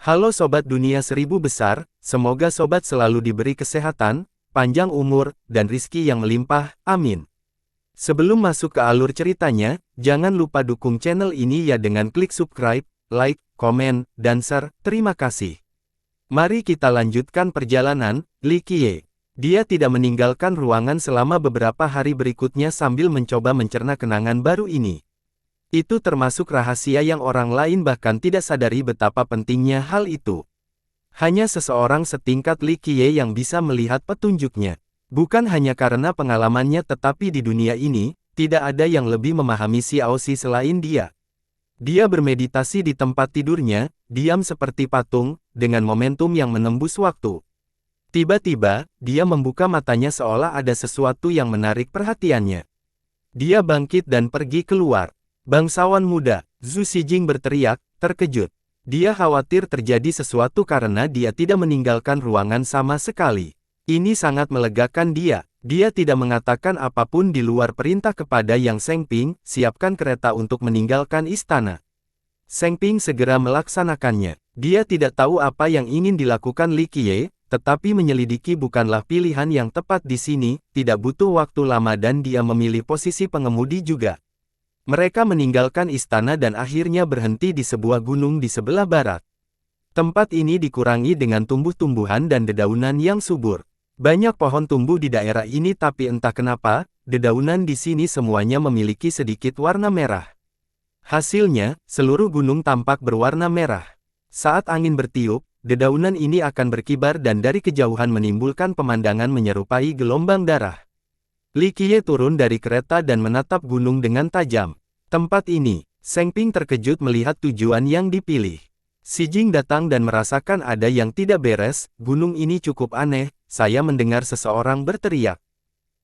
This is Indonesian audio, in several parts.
Halo Sobat Dunia Seribu Besar, semoga Sobat selalu diberi kesehatan, panjang umur, dan rizki yang melimpah, amin. Sebelum masuk ke alur ceritanya, jangan lupa dukung channel ini ya dengan klik subscribe, like, komen, dan share, terima kasih. Mari kita lanjutkan perjalanan. Li Qiye. Dia tidak meninggalkan ruangan selama beberapa hari berikutnya sambil mencoba mencerna kenangan baru ini. Itu termasuk rahasia yang orang lain bahkan tidak sadari betapa pentingnya hal itu. Hanya seseorang setingkat Li Qiye yang bisa melihat petunjuknya. Bukan hanya karena pengalamannya tetapi di dunia ini, tidak ada yang lebih memahami Xiao Xi selain dia. Dia bermeditasi di tempat tidurnya, diam seperti patung, dengan momentum yang menembus waktu. Tiba-tiba, dia membuka matanya seolah ada sesuatu yang menarik perhatiannya. Dia bangkit dan pergi keluar. Bangsawan muda, Zhu Xijing berteriak, terkejut. Dia khawatir terjadi sesuatu karena dia tidak meninggalkan ruangan sama sekali. Ini sangat melegakan dia. Dia tidak mengatakan apapun di luar perintah kepada Yang Sengping, siapkan kereta untuk meninggalkan istana. Sengping segera melaksanakannya. Dia tidak tahu apa yang ingin dilakukan Li Qiye, tetapi menyelidiki bukanlah pilihan yang tepat di sini, tidak butuh waktu lama dan dia memilih posisi pengemudi juga. Mereka meninggalkan istana dan akhirnya berhenti di sebuah gunung di sebelah barat. Tempat ini dikurangi dengan tumbuh-tumbuhan dan dedaunan yang subur. Banyak pohon tumbuh di daerah ini tapi entah kenapa, dedaunan di sini semuanya memiliki sedikit warna merah. Hasilnya, seluruh gunung tampak berwarna merah. Saat angin bertiup, dedaunan ini akan berkibar dan dari kejauhan menimbulkan pemandangan menyerupai gelombang darah. Li Qiye turun dari kereta dan menatap gunung dengan tajam. Tempat ini, Sengping terkejut melihat tujuan yang dipilih. Xijing datang dan merasakan ada yang tidak beres, gunung ini cukup aneh, saya mendengar seseorang berteriak.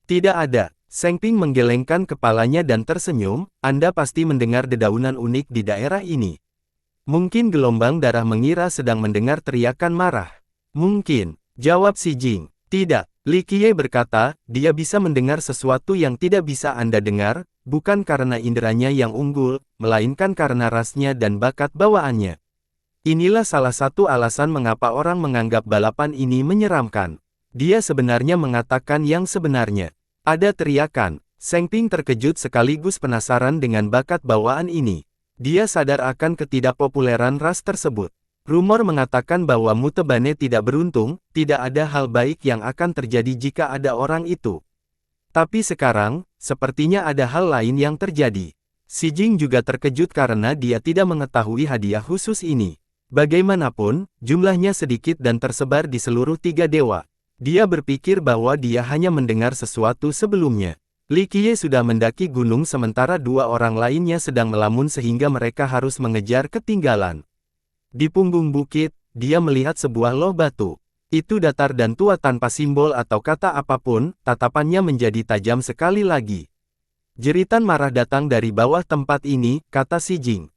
Tidak ada, Sengping menggelengkan kepalanya dan tersenyum, Anda pasti mendengar dedaunan unik di daerah ini. Mungkin gelombang darah mengira sedang mendengar teriakan marah. Mungkin, jawab Xijing. Tidak, Li Qiye berkata, dia bisa mendengar sesuatu yang tidak bisa Anda dengar, bukan karena inderanya yang unggul, melainkan karena rasnya dan bakat bawaannya. Inilah salah satu alasan mengapa orang menganggap balapan ini menyeramkan. Dia sebenarnya mengatakan yang sebenarnya. Ada teriakan. Sengping terkejut sekaligus penasaran dengan bakat bawaan ini. Dia sadar akan ketidakpopuleran ras tersebut. Rumor mengatakan bahwa Mutebane tidak beruntung, tidak ada hal baik yang akan terjadi jika ada orang itu. Tapi sekarang, sepertinya ada hal lain yang terjadi. Xijing juga terkejut karena dia tidak mengetahui hadiah khusus ini. Bagaimanapun, jumlahnya sedikit dan tersebar di seluruh 3 dewa. Dia berpikir bahwa dia hanya mendengar sesuatu sebelumnya. Li Qiye sudah mendaki gunung sementara 2 orang lainnya sedang melamun sehingga mereka harus mengejar ketinggalan. Di punggung bukit, dia melihat sebuah loh batu. Itu datar dan tua tanpa simbol atau kata apapun, tatapannya menjadi tajam sekali lagi. Jeritan marah datang dari bawah tempat ini, kata Xijing.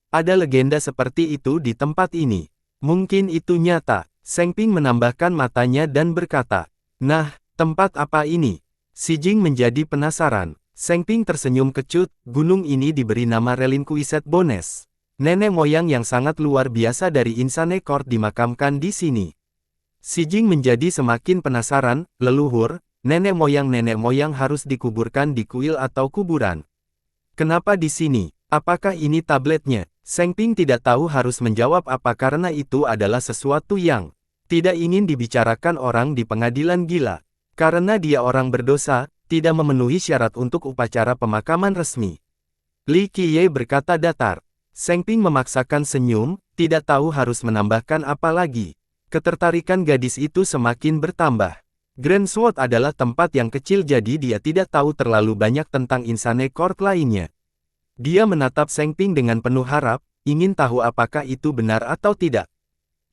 Ada legenda seperti itu di tempat ini. Mungkin itu nyata. Sengping menambahkan matanya dan berkata, nah, tempat apa ini? Xijing menjadi penasaran. Sengping tersenyum kecut, gunung ini diberi nama Relinquisite Bones. Nenek moyang yang sangat luar biasa dari Insane Court dimakamkan di sini. Xijing menjadi semakin penasaran, leluhur, nenek moyang harus dikuburkan di kuil atau kuburan. Kenapa di sini? Apakah ini tabletnya? Sengping tidak tahu harus menjawab apa karena itu adalah sesuatu yang tidak ingin dibicarakan orang di pengadilan gila. Karena dia orang berdosa, tidak memenuhi syarat untuk upacara pemakaman resmi. Li Qiye berkata datar. Sengping memaksakan senyum, tidak tahu harus menambahkan apa lagi. Ketertarikan gadis itu semakin bertambah. Grand Sword adalah tempat yang kecil jadi dia tidak tahu terlalu banyak tentang Insane Court lainnya. Dia menatap Sengping dengan penuh harap, ingin tahu apakah itu benar atau tidak.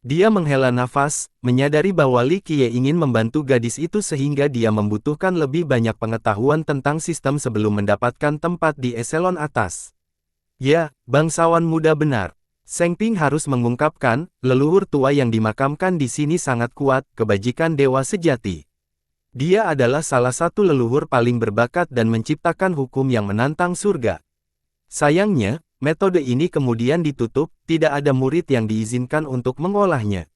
Dia menghela nafas, menyadari bahwa Li Qiye ingin membantu gadis itu sehingga dia membutuhkan lebih banyak pengetahuan tentang sistem sebelum mendapatkan tempat di eselon atas. Ya, bangsawan muda benar. Sengping harus mengungkapkan, leluhur tua yang dimakamkan di sini sangat kuat, kebajikan dewa sejati. Dia adalah salah satu leluhur paling berbakat dan menciptakan hukum yang menantang surga. Sayangnya, Metode ini kemudian ditutup, tidak ada murid yang diizinkan untuk mengolahnya.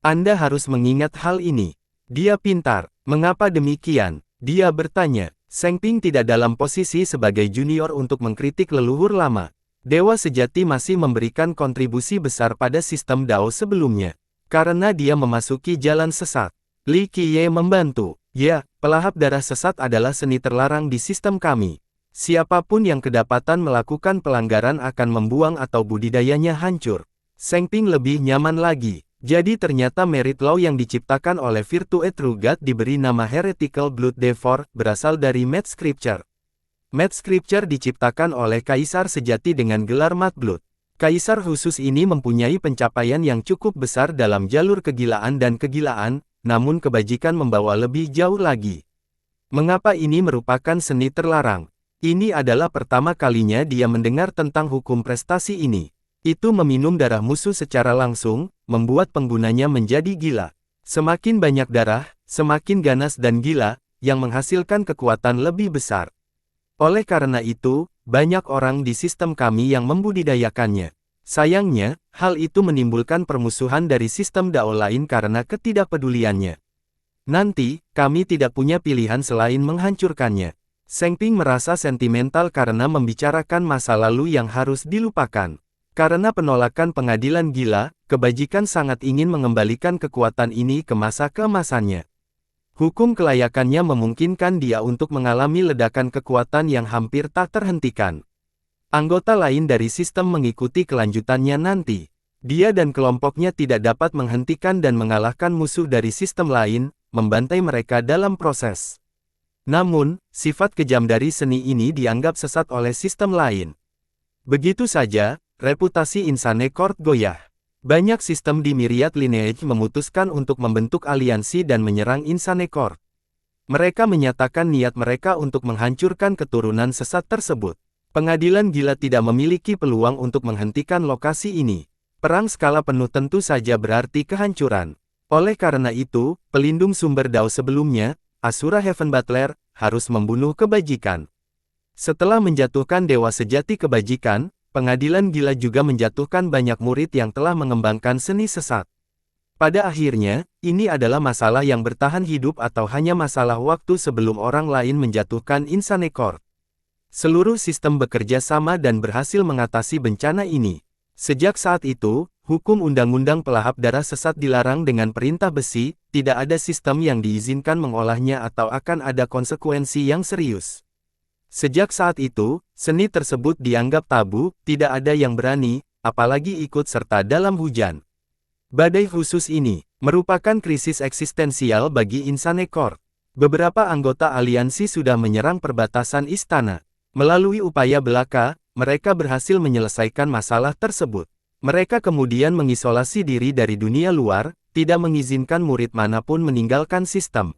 Anda harus mengingat hal ini. Dia pintar. Mengapa demikian? Dia bertanya. Seng Ping tidak dalam posisi sebagai junior untuk mengkritik leluhur lama. Dewa sejati masih memberikan kontribusi besar pada sistem Dao sebelumnya. Karena dia memasuki jalan sesat. Li Qiye membantu. Ya, pelahap darah sesat adalah seni terlarang di sistem kami. Siapapun yang kedapatan melakukan pelanggaran akan membuang atau budidayanya hancur. Seng Ping lebih nyaman lagi. Jadi ternyata Merit Law yang diciptakan oleh Virtue True God diberi nama Heretical Blood Devourer, berasal dari Mad Scripture. Mad Scripture diciptakan oleh Kaisar sejati dengan gelar Mad Blood. Kaisar khusus ini mempunyai pencapaian yang cukup besar dalam jalur kegilaan dan kegilaan, namun kebajikan membawa lebih jauh lagi. Mengapa ini merupakan seni terlarang? Ini adalah pertama kalinya dia mendengar tentang hukum prestasi ini. Itu meminum darah musuh secara langsung, membuat penggunanya menjadi gila. Semakin banyak darah, semakin ganas dan gila, yang menghasilkan kekuatan lebih besar. Oleh karena itu, banyak orang di sistem kami yang membudidayakannya. Sayangnya, hal itu menimbulkan permusuhan dari sistem Dao lain karena ketidakpeduliannya. Nanti, kami tidak punya pilihan selain menghancurkannya. Seng Ping merasa sentimental karena membicarakan masa lalu yang harus dilupakan. Karena penolakan pengadilan gila, kebajikan sangat ingin mengembalikan kekuatan ini ke masa keemasannya. Hukum kelayakannya memungkinkan dia untuk mengalami ledakan kekuatan yang hampir tak terhentikan. Anggota lain dari sistem mengikuti kelanjutannya nanti. Dia dan kelompoknya tidak dapat menghentikan dan mengalahkan musuh dari sistem lain, membantai mereka dalam proses. Namun, sifat kejam dari seni ini dianggap sesat oleh sistem lain. Begitu saja, reputasi Insane Court goyah. Banyak sistem di Myriad Lineage memutuskan untuk membentuk aliansi dan menyerang Insane Court. Mereka menyatakan niat mereka untuk menghancurkan keturunan sesat tersebut. Pengadilan gila tidak memiliki peluang untuk menghentikan lokasi ini. Perang skala penuh tentu saja berarti kehancuran. Oleh karena itu, pelindung sumber Dao sebelumnya, Asura Heaven Butler, harus membunuh kebajikan. Setelah menjatuhkan Dewa Sejati Kebajikan, pengadilan gila juga menjatuhkan banyak murid yang telah mengembangkan seni sesat. Pada akhirnya, ini adalah masalah yang bertahan hidup atau hanya masalah waktu sebelum orang lain menjatuhkan Insane Court. Seluruh sistem bekerja sama dan berhasil mengatasi bencana ini. Sejak saat itu, hukum undang-undang pelahap darah sesat dilarang dengan perintah besi, tidak ada sistem yang diizinkan mengolahnya atau akan ada konsekuensi yang serius. Sejak saat itu, seni tersebut dianggap tabu, tidak ada yang berani, apalagi ikut serta dalam hujan. Badai khusus ini merupakan krisis eksistensial bagi Insane Court. Beberapa anggota aliansi sudah menyerang perbatasan istana. Melalui upaya belaka, mereka berhasil menyelesaikan masalah tersebut. Mereka kemudian mengisolasi diri dari dunia luar, tidak mengizinkan murid manapun meninggalkan sistem.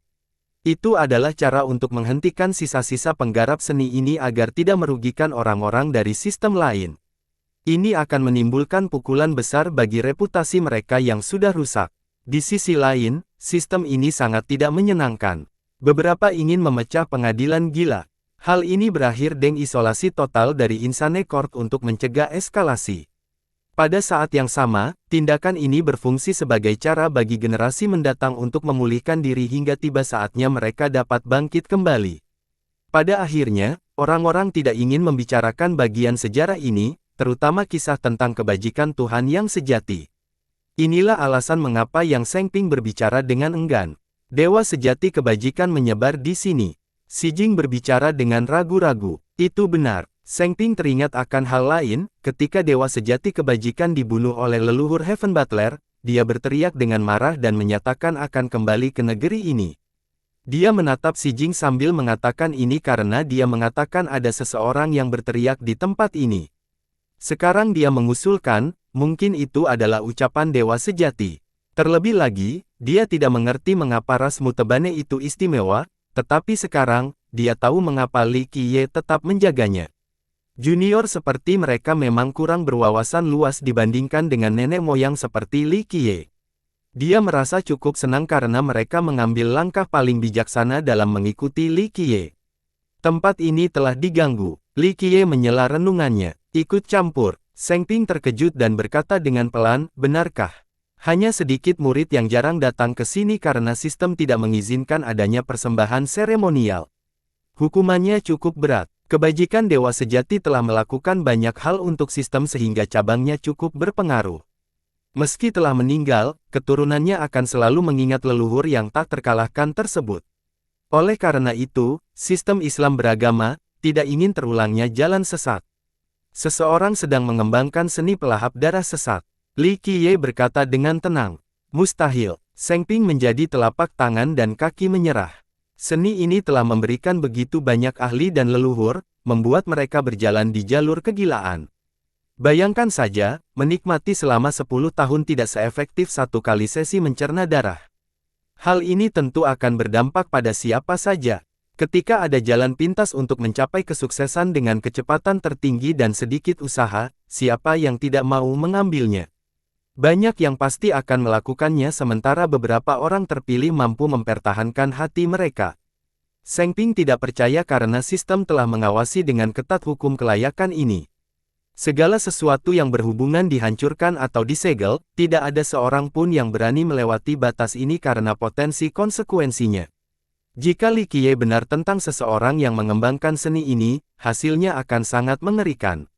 Itu adalah cara untuk menghentikan sisa-sisa penggarap seni ini agar tidak merugikan orang-orang dari sistem lain. Ini akan menimbulkan pukulan besar bagi reputasi mereka yang sudah rusak. Di sisi lain, sistem ini sangat tidak menyenangkan. Beberapa ingin memecah pengadilan gila. Hal ini berakhir dengan isolasi total dari Insane Court untuk mencegah eskalasi. Pada saat yang sama, tindakan ini berfungsi sebagai cara bagi generasi mendatang untuk memulihkan diri hingga tiba saatnya mereka dapat bangkit kembali. Pada akhirnya, orang-orang tidak ingin membicarakan bagian sejarah ini, terutama kisah tentang kebajikan Tuhan yang sejati. Inilah alasan mengapa Yang Seng Ping berbicara dengan enggan. Dewa sejati kebajikan menyebar di sini. Si Jing berbicara dengan ragu-ragu. Itu benar. Seng Ping teringat akan hal lain, ketika Dewa Sejati Kebajikan dibunuh oleh leluhur Heaven Butler, dia berteriak dengan marah dan menyatakan akan kembali ke negeri ini. Dia menatap Si Jing sambil mengatakan ini karena dia mengatakan ada seseorang yang berteriak di tempat ini. Sekarang dia mengusulkan, mungkin itu adalah ucapan Dewa Sejati. Terlebih lagi, dia tidak mengerti mengapa ras Mutebane itu istimewa, tetapi sekarang, dia tahu mengapa Li Qiye tetap menjaganya. Junior seperti mereka memang kurang berwawasan luas dibandingkan dengan nenek moyang seperti Li Qiye. Dia merasa cukup senang karena mereka mengambil langkah paling bijaksana dalam mengikuti Li Qiye. Tempat ini telah diganggu. Li Qiye menyela renungannya. Ikut campur. Seng Ping terkejut dan berkata dengan pelan, benarkah? Hanya sedikit murid yang jarang datang ke sini karena sistem tidak mengizinkan adanya persembahan seremonial. Hukumannya cukup berat. Kebajikan Dewa Sejati telah melakukan banyak hal untuk sistem sehingga cabangnya cukup berpengaruh. Meski telah meninggal, keturunannya akan selalu mengingat leluhur yang tak terkalahkan tersebut. Oleh karena itu, sistem Islam beragama tidak ingin terulangnya jalan sesat. Seseorang sedang mengembangkan seni pelahap darah sesat. Li Qiye berkata dengan tenang. Mustahil. Seng Ping menjadi telapak tangan dan kaki menyerah. Seni ini telah memberikan begitu banyak ahli dan leluhur, membuat mereka berjalan di jalur kegilaan. Bayangkan saja, menikmati selama 10 tahun tidak seefektif satu kali sesi mencerna darah. Hal ini tentu akan berdampak pada siapa saja. Ketika ada jalan pintas untuk mencapai kesuksesan dengan kecepatan tertinggi dan sedikit usaha, siapa yang tidak mau mengambilnya? Banyak yang pasti akan melakukannya sementara beberapa orang terpilih mampu mempertahankan hati mereka. Seng Ping tidak percaya karena sistem telah mengawasi dengan ketat hukum kelayakan ini. Segala sesuatu yang berhubungan dihancurkan atau disegel, tidak ada seorang pun yang berani melewati batas ini karena potensi konsekuensinya. Jika Li Qiye benar tentang seseorang yang mengembangkan seni ini, hasilnya akan sangat mengerikan.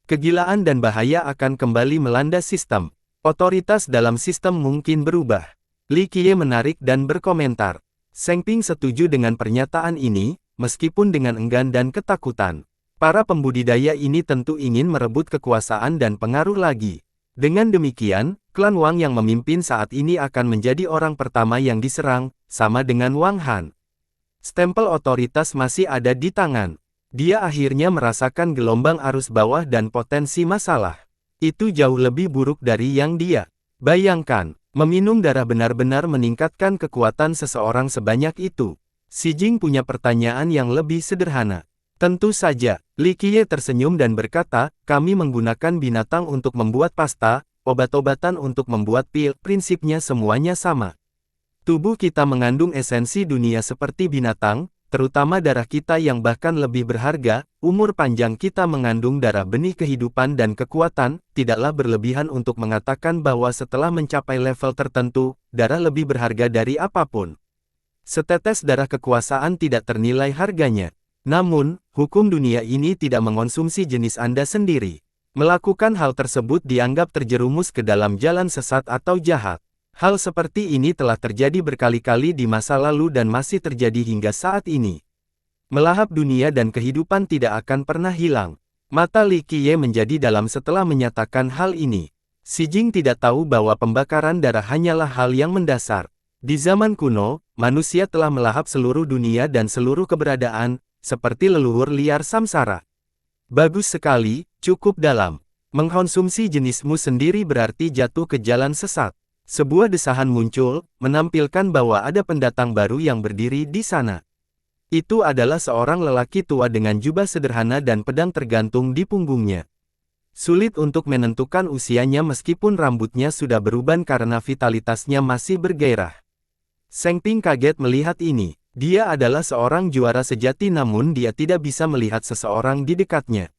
Kegilaan dan bahaya akan kembali melanda sistem. Otoritas dalam sistem mungkin berubah. Li Qiye menarik dan berkomentar. Seng Ping setuju dengan pernyataan ini, meskipun dengan enggan dan ketakutan. Para pembudidaya ini tentu ingin merebut kekuasaan dan pengaruh lagi. Dengan demikian, klan Wang yang memimpin saat ini akan menjadi orang pertama yang diserang, sama dengan Wang Han. Stempel otoritas masih ada di tangan. Dia akhirnya merasakan gelombang arus bawah dan potensi masalah. Itu jauh lebih buruk dari yang dia bayangkan. Meminum darah benar-benar meningkatkan kekuatan seseorang sebanyak itu. Si Jing punya pertanyaan yang lebih sederhana. Tentu saja, Li Qiye tersenyum dan berkata, kami menggunakan binatang untuk membuat pasta, obat-obatan untuk membuat pil, prinsipnya semuanya sama. Tubuh kita mengandung esensi dunia seperti binatang, terutama darah kita yang bahkan lebih berharga, umur panjang kita mengandung darah benih kehidupan dan kekuatan, tidaklah berlebihan untuk mengatakan bahwa setelah mencapai level tertentu, darah lebih berharga dari apapun. Setetes darah kekuasaan tidak ternilai harganya. Namun, hukum dunia ini tidak mengonsumsi jenis Anda sendiri. Melakukan hal tersebut dianggap terjerumus ke dalam jalan sesat atau jahat. Hal seperti ini telah terjadi berkali-kali di masa lalu dan masih terjadi hingga saat ini. Melahap dunia dan kehidupan tidak akan pernah hilang. Mata Li Qiye menjadi dalam setelah menyatakan hal ini. Si Jing tidak tahu bahwa pembakaran darah hanyalah hal yang mendasar. Di zaman kuno, manusia telah melahap seluruh dunia dan seluruh keberadaan, seperti leluhur liar samsara. Bagus sekali, cukup dalam. Mengkonsumsi jenismu sendiri berarti jatuh ke jalan sesat. Sebuah desahan muncul, menampilkan bahwa ada pendatang baru yang berdiri di sana. Itu adalah seorang lelaki tua dengan jubah sederhana dan pedang tergantung di punggungnya. Sulit untuk menentukan usianya meskipun rambutnya sudah beruban karena vitalitasnya masih bergairah. Seng Ping kaget melihat ini. Dia adalah seorang juara sejati namun dia tidak bisa melihat seseorang di dekatnya.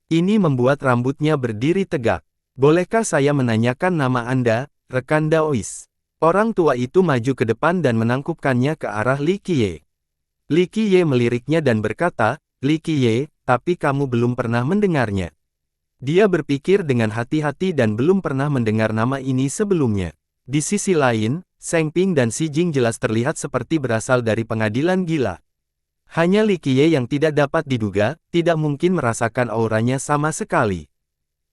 Ini membuat rambutnya berdiri tegak. Bolehkah saya menanyakan nama Anda, rekan Daois? Orang tua itu maju ke depan dan menangkupkannya ke arah Li Qiye. Li Qiye meliriknya dan berkata, Li Qiye, tapi kamu belum pernah mendengarnya. Dia berpikir dengan hati-hati dan belum pernah mendengar nama ini sebelumnya. Di sisi lain, Seng Ping dan Si Jing jelas terlihat seperti berasal dari pengadilan gila. Hanya Li Qiye yang tidak dapat diduga, tidak mungkin merasakan auranya sama sekali.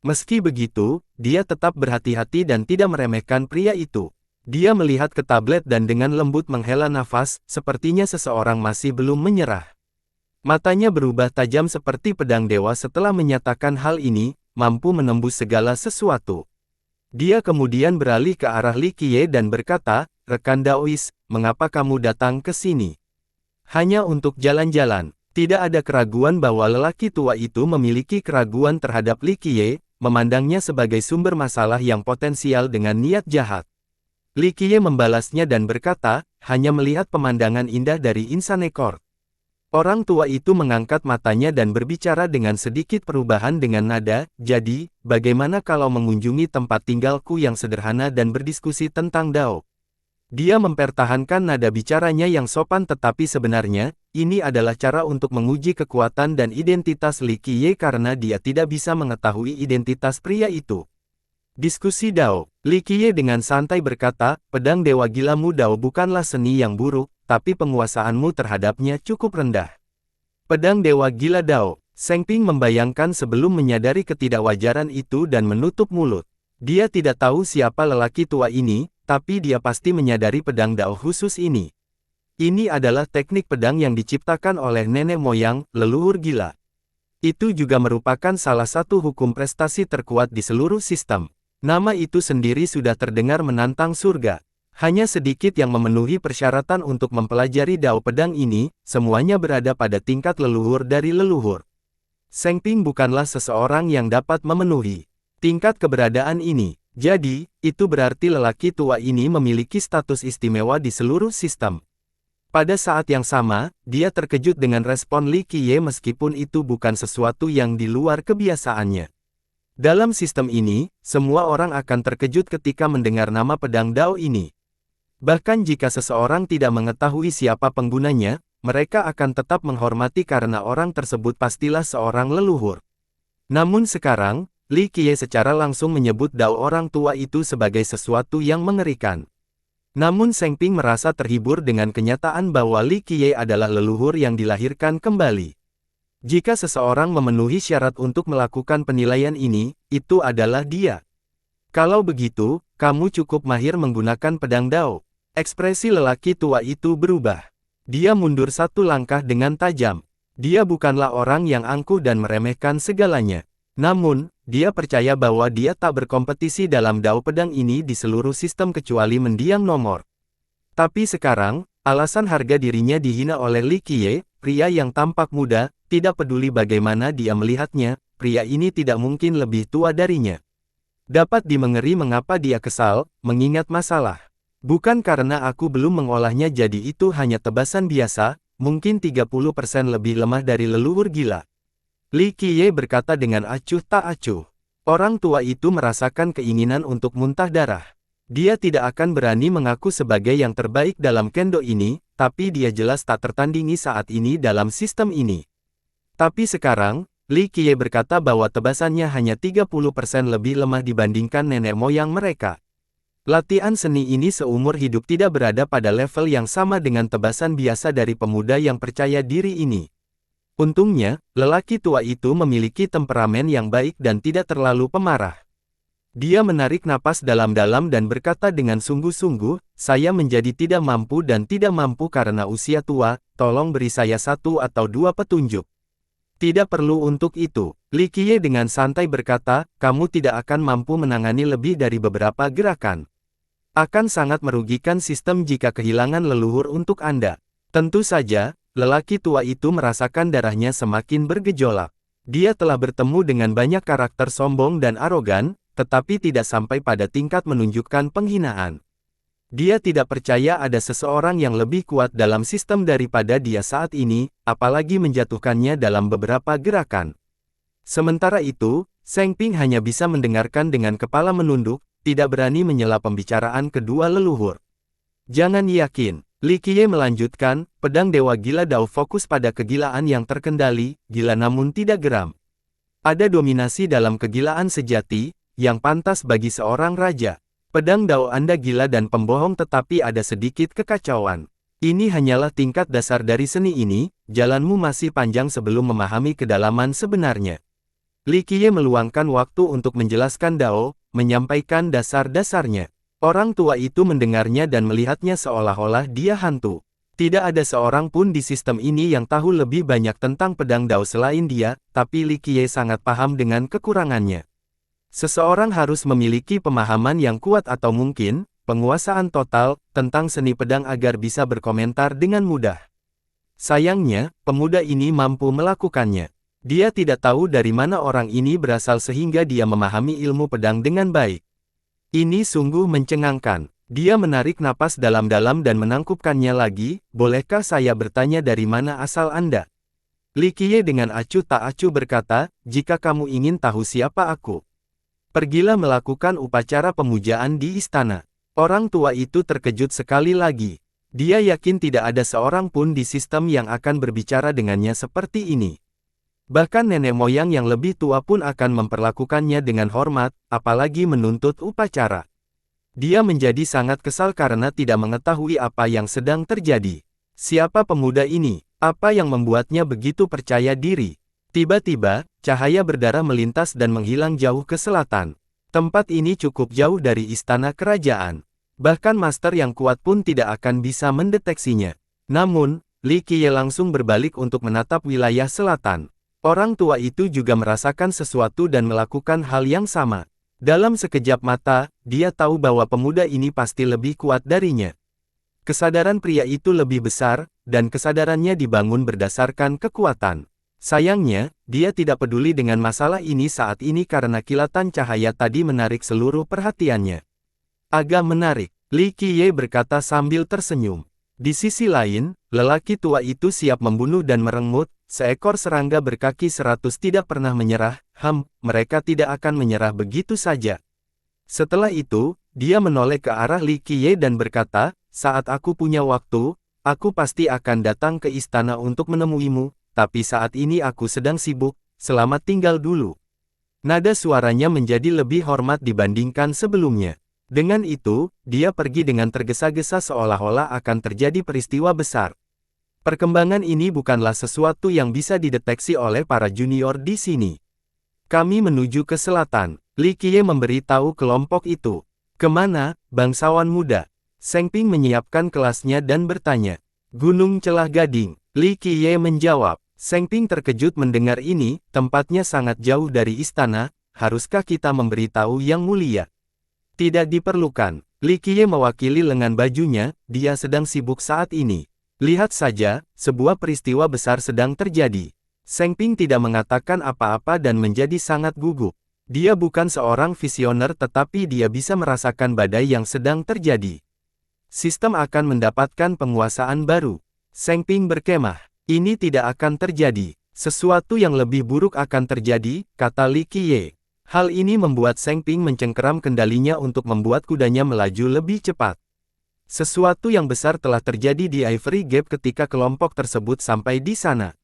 Meski begitu, dia tetap berhati-hati dan tidak meremehkan pria itu. Dia melihat ke tablet dan dengan lembut menghela nafas, sepertinya seseorang masih belum menyerah. Matanya berubah tajam seperti pedang dewa setelah menyatakan hal ini, mampu menembus segala sesuatu. Dia kemudian beralih ke arah Li Qiye dan berkata, rekan Daois, mengapa kamu datang ke sini? Hanya untuk jalan-jalan. Tidak ada keraguan bahwa lelaki tua itu memiliki keraguan terhadap Li Qiye, memandangnya sebagai sumber masalah yang potensial dengan niat jahat. Li Qiye membalasnya dan berkata, hanya melihat pemandangan indah dari Insane Court. Orang tua itu mengangkat matanya dan berbicara dengan sedikit perubahan dengan nada, jadi, bagaimana kalau mengunjungi tempat tinggalku yang sederhana dan berdiskusi tentang Dao? Dia mempertahankan nada bicaranya yang sopan tetapi sebenarnya, ini adalah cara untuk menguji kekuatan dan identitas Li Qiye karena dia tidak bisa mengetahui identitas pria itu. Diskusi Dao. Li Qiye dengan santai berkata, pedang dewa gilamu Dao bukanlah seni yang buruk, tapi penguasaanmu terhadapnya cukup rendah. Pedang dewa gila Dao. Seng Ping membayangkan sebelum menyadari ketidakwajaran itu dan menutup mulut. Dia tidak tahu siapa lelaki tua ini, tapi dia pasti menyadari pedang Dao khusus ini. Ini adalah teknik pedang yang diciptakan oleh nenek moyang, leluhur gila. Itu juga merupakan salah satu hukum prestasi terkuat di seluruh sistem. Nama itu sendiri sudah terdengar menantang surga. Hanya sedikit yang memenuhi persyaratan untuk mempelajari Dao pedang ini, semuanya berada pada tingkat leluhur dari leluhur. Seng Ping bukanlah seseorang yang dapat memenuhi tingkat keberadaan ini. Jadi, itu berarti lelaki tua ini memiliki status istimewa di seluruh sistem. Pada saat yang sama, dia terkejut dengan respon Li Qiye meskipun itu bukan sesuatu yang di luar kebiasaannya. Dalam sistem ini, semua orang akan terkejut ketika mendengar nama pedang Dao ini. Bahkan jika seseorang tidak mengetahui siapa penggunanya, mereka akan tetap menghormati karena orang tersebut pastilah seorang leluhur. Namun sekarang, Li Qiye secara langsung menyebut Dao orang tua itu sebagai sesuatu yang mengerikan. Namun Seng Ping merasa terhibur dengan kenyataan bahwa Li Qiye adalah leluhur yang dilahirkan kembali. Jika seseorang memenuhi syarat untuk melakukan penilaian ini, itu adalah dia. Kalau begitu, kamu cukup mahir menggunakan pedang Dao. Ekspresi lelaki tua itu berubah. Dia mundur satu langkah dengan tajam. Dia bukanlah orang yang angkuh dan meremehkan segalanya. Namun, dia percaya bahwa dia tak berkompetisi dalam Dao pedang ini di seluruh sistem kecuali mendiang nomor. Tapi sekarang, alasan harga dirinya dihina oleh Li Qiye, pria yang tampak muda, tidak peduli bagaimana dia melihatnya, pria ini tidak mungkin lebih tua darinya. Dapat dimengeri mengapa dia kesal, mengingat masalah. Bukan karena aku belum mengolahnya jadi itu hanya tebasan biasa, mungkin 30% lebih lemah dari leluhur gila. Li Qiye berkata dengan acuh tak acuh. Orang tua itu merasakan keinginan untuk muntah darah. Dia tidak akan berani mengaku sebagai yang terbaik dalam kendo ini, tapi dia jelas tak tertandingi saat ini dalam sistem ini. Tapi sekarang, Li Qiye berkata bahwa tebasannya hanya 30% lebih lemah dibandingkan nenek moyang mereka. Latihan seni ini seumur hidup tidak berada pada level yang sama dengan tebasan biasa dari pemuda yang percaya diri ini. Untungnya, lelaki tua itu memiliki temperamen yang baik dan tidak terlalu pemarah. Dia menarik napas dalam-dalam dan berkata dengan sungguh-sungguh, saya menjadi tidak mampu dan tidak mampu karena usia tua, tolong beri saya 1 atau 2 petunjuk. Tidak perlu untuk itu, Li Qiye dengan santai berkata, kamu tidak akan mampu menangani lebih dari beberapa gerakan. Akan sangat merugikan sistem jika kehilangan leluhur untuk Anda. Tentu saja, lelaki tua itu merasakan darahnya semakin bergejolak. Dia telah bertemu dengan banyak karakter sombong dan arogan, tetapi tidak sampai pada tingkat menunjukkan penghinaan. Dia tidak percaya ada seseorang yang lebih kuat dalam sistem daripada dia saat ini, apalagi menjatuhkannya dalam beberapa gerakan. Sementara itu, Seng Ping hanya bisa mendengarkan dengan kepala menunduk, tidak berani menyela pembicaraan kedua leluhur. Jangan yakin, Li Qiye melanjutkan, pedang dewa gila Dao fokus pada kegilaan yang terkendali, gila namun tidak geram. Ada dominasi dalam kegilaan sejati, yang pantas bagi seorang raja. Pedang Dao Anda gila dan pembohong tetapi ada sedikit kekacauan. Ini hanyalah tingkat dasar dari seni ini, jalanmu masih panjang sebelum memahami kedalaman sebenarnya. Li Qiye meluangkan waktu untuk menjelaskan Dao, menyampaikan dasar-dasarnya. Orang tua itu mendengarnya dan melihatnya seolah-olah dia hantu. Tidak ada seorang pun di sistem ini yang tahu lebih banyak tentang pedang Dao selain dia, tapi Li Qiye sangat paham dengan kekurangannya. Seseorang harus memiliki pemahaman yang kuat atau mungkin, penguasaan total, tentang seni pedang agar bisa berkomentar dengan mudah. Sayangnya, pemuda ini mampu melakukannya. Dia tidak tahu dari mana orang ini berasal sehingga dia memahami ilmu pedang dengan baik. Ini sungguh mencengangkan. Dia menarik napas dalam-dalam dan menangkupkannya lagi, bolehkah saya bertanya dari mana asal Anda? Li Qiye dengan acuh tak acuh berkata, jika kamu ingin tahu siapa aku, pergilah melakukan upacara pemujaan di istana. Orang tua itu terkejut sekali lagi. Dia yakin tidak ada seorang pun di sistem yang akan berbicara dengannya seperti ini. Bahkan nenek moyang yang lebih tua pun akan memperlakukannya dengan hormat, apalagi menuntut upacara. Dia menjadi sangat kesal karena tidak mengetahui apa yang sedang terjadi. Siapa pemuda ini? Apa yang membuatnya begitu percaya diri? Tiba-tiba, cahaya berdarah melintas dan menghilang jauh ke selatan. Tempat ini cukup jauh dari istana kerajaan. Bahkan master yang kuat pun tidak akan bisa mendeteksinya. Namun, Li Qiye langsung berbalik untuk menatap wilayah selatan. Orang tua itu juga merasakan sesuatu dan melakukan hal yang sama. Dalam sekejap mata, dia tahu bahwa pemuda ini pasti lebih kuat darinya. Kesadaran pria itu lebih besar, dan kesadarannya dibangun berdasarkan kekuatan. Sayangnya, dia tidak peduli dengan masalah ini saat ini karena kilatan cahaya tadi menarik seluruh perhatiannya. Agak menarik, Li Qiye berkata sambil tersenyum. Di sisi lain, lelaki tua itu siap membunuh dan merengut, seekor serangga berkaki 100 tidak pernah menyerah, mereka tidak akan menyerah begitu saja. Setelah itu, dia menoleh ke arah Li Qiye dan berkata, saat aku punya waktu, aku pasti akan datang ke istana untuk menemuimu, tapi saat ini aku sedang sibuk, selamat tinggal dulu. Nada suaranya menjadi lebih hormat dibandingkan sebelumnya. Dengan itu, dia pergi dengan tergesa-gesa seolah-olah akan terjadi peristiwa besar. Perkembangan ini bukanlah sesuatu yang bisa dideteksi oleh para junior di sini. Kami menuju ke selatan. Li Qiye memberitahu kelompok itu. Kemana, bangsawan muda? Seng Ping menyiapkan kelasnya dan bertanya. Gunung Celah Gading. Li Qiye menjawab. Seng Ping terkejut mendengar ini, tempatnya sangat jauh dari istana, haruskah kita memberitahu yang mulia? Tidak diperlukan. Li Qiye mewakili lengan bajunya, dia sedang sibuk saat ini. Lihat saja, sebuah peristiwa besar sedang terjadi. Seng Ping tidak mengatakan apa-apa dan menjadi sangat gugup. Dia bukan seorang visioner tetapi dia bisa merasakan badai yang sedang terjadi. Sistem akan mendapatkan penguasaan baru. Seng Ping berkemah. Ini tidak akan terjadi. Sesuatu yang lebih buruk akan terjadi, kata Li Qiye. Hal ini membuat Seng Ping mencengkeram kendalinya untuk membuat kudanya melaju lebih cepat. Sesuatu yang besar telah terjadi di Ivory Gap ketika kelompok tersebut sampai di sana.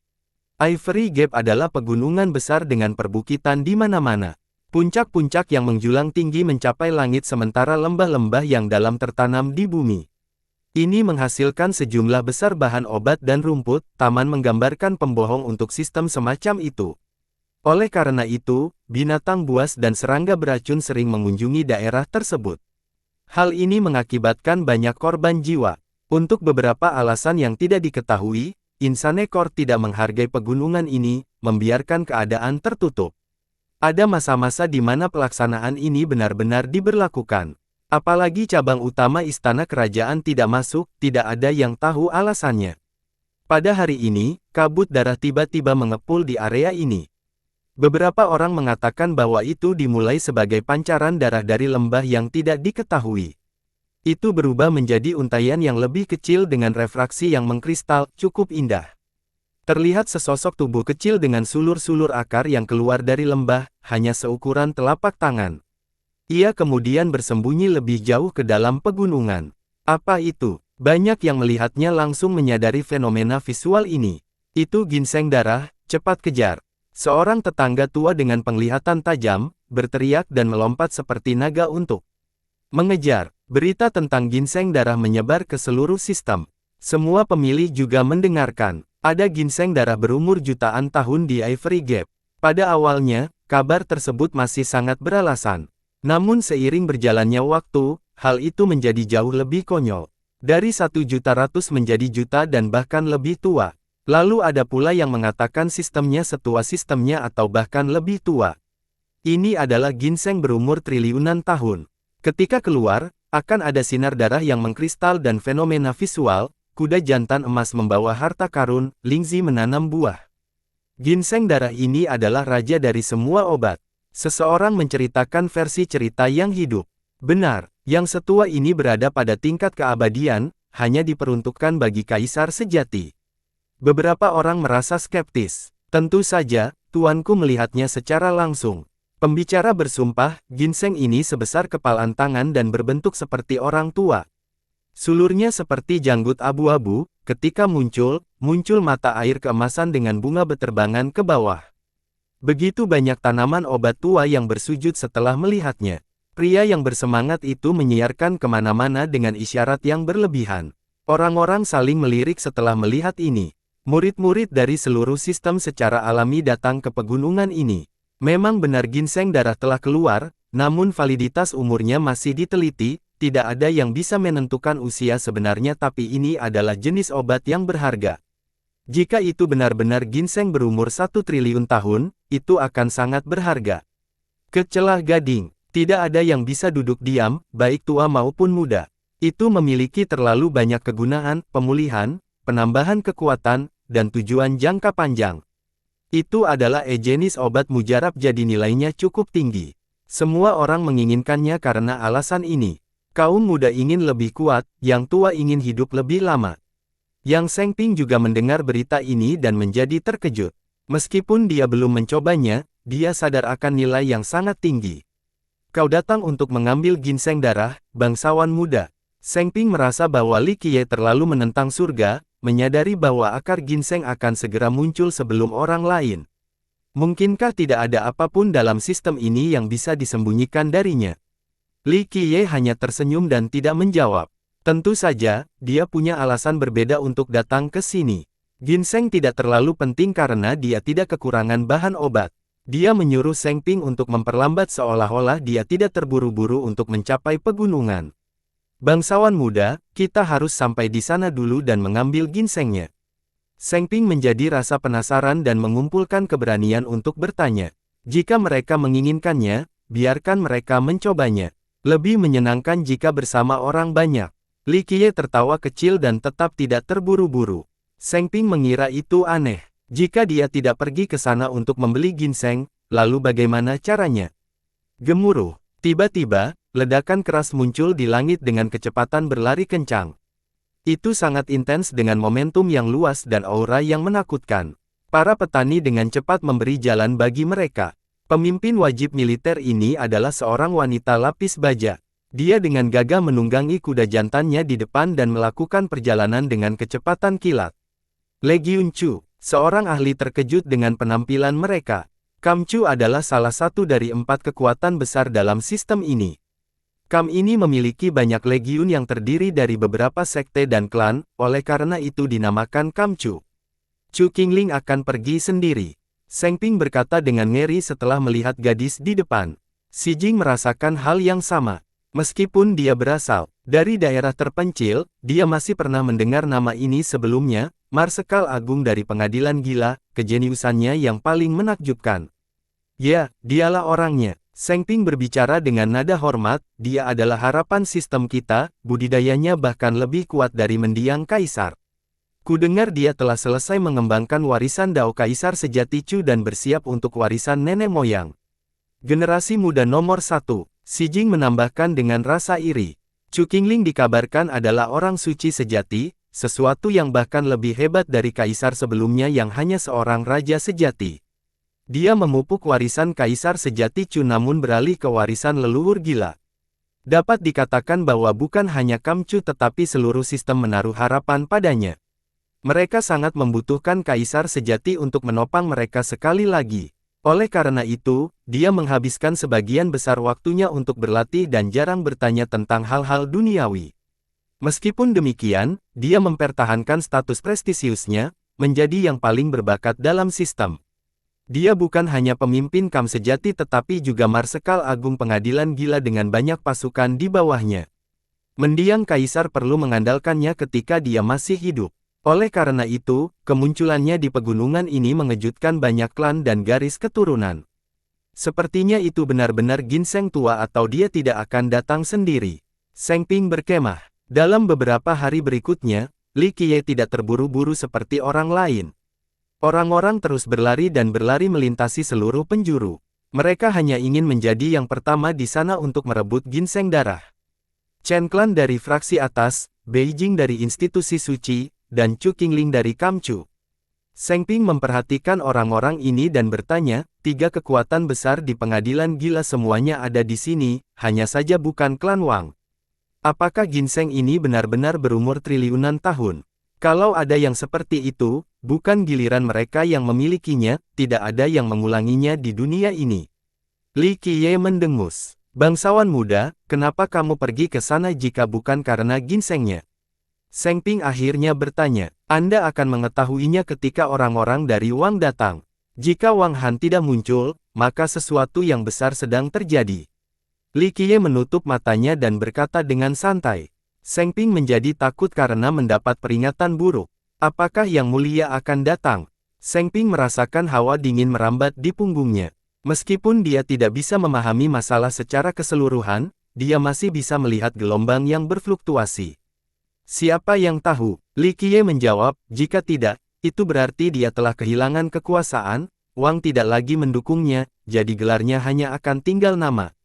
Ivory Gap adalah pegunungan besar dengan perbukitan di mana-mana. Puncak-puncak yang menjulang tinggi mencapai langit sementara lembah-lembah yang dalam tertanam di bumi. Ini menghasilkan sejumlah besar bahan obat dan rumput, taman menggambarkan pembohong untuk sistem semacam itu. Oleh karena itu, binatang buas dan serangga beracun sering mengunjungi daerah tersebut. Hal ini mengakibatkan banyak korban jiwa. Untuk beberapa alasan yang tidak diketahui, Insanekor tidak menghargai pegunungan ini, membiarkan keadaan tertutup. Ada masa-masa di mana pelaksanaan ini benar-benar diberlakukan. Apalagi cabang utama istana kerajaan tidak masuk, tidak ada yang tahu alasannya. Pada hari ini, kabut darah tiba-tiba mengepul di area ini. Beberapa orang mengatakan bahwa itu dimulai sebagai pancaran darah dari lembah yang tidak diketahui. Itu berubah menjadi untaian yang lebih kecil dengan refraksi yang mengkristal, cukup indah. Terlihat sesosok tubuh kecil dengan sulur-sulur akar yang keluar dari lembah, hanya seukuran telapak tangan. Ia kemudian bersembunyi lebih jauh ke dalam pegunungan. Apa itu? Banyak yang melihatnya langsung menyadari fenomena visual ini. Itu ginseng darah, cepat kejar. Seorang tetangga tua dengan penglihatan tajam, berteriak dan melompat seperti naga untuk mengejar. Berita tentang ginseng darah menyebar ke seluruh sistem. Semua pemilih juga mendengarkan. Ada ginseng darah berumur jutaan tahun di Ivory Gap. Pada awalnya, kabar tersebut masih sangat beralasan. Namun seiring berjalannya waktu, hal itu menjadi jauh lebih konyol. Dari 1.100.000 menjadi juta dan bahkan lebih tua. Lalu ada pula yang mengatakan sistemnya setua sistemnya atau bahkan lebih tua. Ini adalah ginseng berumur triliunan tahun. Ketika keluar, akan ada sinar darah yang mengkristal dan fenomena visual, kuda jantan emas membawa harta karun, Lingzi menanam buah. Ginseng darah ini adalah raja dari semua obat. Seseorang menceritakan versi cerita yang hidup. Benar, Yang setua ini berada pada tingkat keabadian, hanya diperuntukkan bagi kaisar sejati. Beberapa orang merasa skeptis. Tentu saja, tuanku melihatnya secara langsung. Pembicara bersumpah, ginseng ini sebesar kepalan tangan dan berbentuk seperti orang tua. Sulurnya seperti janggut abu-abu, ketika muncul mata air keemasan dengan bunga beterbangan ke bawah. Begitu banyak tanaman obat tua yang bersujud setelah melihatnya. Pria yang bersemangat itu menyiarkan kemana-mana dengan isyarat yang berlebihan. Orang-orang saling melirik setelah melihat ini. Murid-murid dari seluruh sistem secara alami datang ke pegunungan ini. Memang benar ginseng darah telah keluar, namun validitas umurnya masih diteliti, tidak ada yang bisa menentukan usia sebenarnya tapi ini adalah jenis obat yang berharga. Jika itu benar-benar ginseng berumur 1 triliun tahun, itu akan sangat berharga. Kecelah gading. Tidak ada yang bisa duduk diam, baik tua maupun muda. Itu memiliki terlalu banyak kegunaan, pemulihan, penambahan kekuatan, dan tujuan jangka panjang. Itu adalah jenis obat mujarab jadi nilainya cukup tinggi. Semua orang menginginkannya karena alasan ini. Kaum muda ingin lebih kuat, yang tua ingin hidup lebih lama. Yang Seng Ping juga mendengar berita ini dan menjadi terkejut. Meskipun dia belum mencobanya, dia sadar akan nilai yang sangat tinggi. Kau datang untuk mengambil ginseng darah, bangsawan muda. Seng Ping merasa bahwa Li Qiye terlalu menentang surga, menyadari bahwa akar ginseng akan segera muncul sebelum orang lain. Mungkinkah tidak ada apapun dalam sistem ini yang bisa disembunyikan darinya? Li Qiye hanya tersenyum dan tidak menjawab. Tentu saja, dia punya alasan berbeda untuk datang ke sini. Ginseng tidak terlalu penting karena dia tidak kekurangan bahan obat. Dia menyuruh Seng Ping untuk memperlambat seolah-olah dia tidak terburu-buru untuk mencapai pegunungan. Bangsawan muda, kita harus sampai di sana dulu dan mengambil ginsengnya. Seng Ping menjadi rasa penasaran dan mengumpulkan keberanian untuk bertanya. Jika mereka menginginkannya, biarkan mereka mencobanya. Lebih menyenangkan jika bersama orang banyak. Li Qiye tertawa kecil dan tetap tidak terburu-buru. Seng Ping mengira itu aneh. Jika dia tidak pergi ke sana untuk membeli ginseng, lalu bagaimana caranya? Gemuruh. Tiba-tiba, ledakan keras muncul di langit dengan kecepatan berlari kencang. Itu sangat intens dengan momentum yang luas dan aura yang menakutkan. Para petani dengan cepat memberi jalan bagi mereka. Pemimpin wajib militer ini adalah seorang wanita lapis baja. Dia dengan gagah menunggangi kuda jantannya di depan dan melakukan perjalanan dengan kecepatan kilat. Legiun Chu. Seorang ahli terkejut dengan penampilan mereka. Kam Chu adalah salah satu dari 4 kekuatan besar dalam sistem ini. Kam ini memiliki banyak legiun yang terdiri dari beberapa sekte dan klan, oleh karena itu dinamakan Kam Chu. Chu Qingling akan pergi sendiri. Seng Ping berkata dengan ngeri setelah melihat gadis di depan. Si Jing merasakan hal yang sama. Meskipun dia berasal dari daerah terpencil, dia masih pernah mendengar nama ini sebelumnya. Marsekal Agung dari Pengadilan Gila, kejeniusannya yang paling menakjubkan. Ya, dialah orangnya. Seng Ping berbicara dengan nada hormat, dia adalah harapan sistem kita, budidayanya bahkan lebih kuat dari mendiang kaisar. Kudengar dia telah selesai mengembangkan warisan Dao Kaisar sejati Chu dan bersiap untuk warisan nenek moyang. Generasi muda nomor 1, Si Jing menambahkan dengan rasa iri. Chu Qingling dikabarkan adalah orang suci sejati, sesuatu yang bahkan lebih hebat dari kaisar sebelumnya yang hanya seorang raja sejati. Dia memupuk warisan kaisar sejati Chu namun beralih ke warisan leluhur gila. Dapat dikatakan bahwa bukan hanya Kam Chu tetapi seluruh sistem menaruh harapan padanya. Mereka sangat membutuhkan kaisar sejati untuk menopang mereka sekali lagi. Oleh karena itu, dia menghabiskan sebagian besar waktunya untuk berlatih dan jarang bertanya tentang hal-hal duniawi. Meskipun demikian, dia mempertahankan status prestisiusnya, menjadi yang paling berbakat dalam sistem. Dia bukan hanya pemimpin Kam sejati tetapi juga Marsekal Agung Pengadilan Gila dengan banyak pasukan di bawahnya. Mendiang kaisar perlu mengandalkannya ketika dia masih hidup. Oleh karena itu, kemunculannya di pegunungan ini mengejutkan banyak klan dan garis keturunan. Sepertinya itu benar-benar ginseng tua atau dia tidak akan datang sendiri. Seng Ping berkemah. Dalam beberapa hari berikutnya, Li Qiye tidak terburu-buru seperti orang lain. Orang-orang terus berlari dan berlari melintasi seluruh penjuru. Mereka hanya ingin menjadi yang pertama di sana untuk merebut ginseng darah. Chen Clan dari fraksi atas, Beijing dari institusi suci, dan Chu Qingling dari Kamchu. Seng Ping memperhatikan orang-orang ini dan bertanya, tiga kekuatan besar di pengadilan gila semuanya ada di sini, hanya saja bukan klan Wang. Apakah ginseng ini benar-benar berumur triliunan tahun? Kalau ada yang seperti itu, bukan giliran mereka yang memilikinya, tidak ada yang mengulanginya di dunia ini. Li Qiye mendengus. Bangsawan muda, kenapa kamu pergi ke sana jika bukan karena ginsengnya? Seng Ping akhirnya bertanya, Anda akan mengetahuinya ketika orang-orang dari Wang datang. Jika Wang Han tidak muncul, maka sesuatu yang besar sedang terjadi. Li Qiye menutup matanya dan berkata dengan santai. Seng Ping menjadi takut karena mendapat peringatan buruk. Apakah yang mulia akan datang? Seng Ping merasakan hawa dingin merambat di punggungnya. Meskipun dia tidak bisa memahami masalah secara keseluruhan, dia masih bisa melihat gelombang yang berfluktuasi. Siapa yang tahu? Li Qiye menjawab, jika tidak, itu berarti dia telah kehilangan kekuasaan, Wang tidak lagi mendukungnya, jadi gelarnya hanya akan tinggal nama.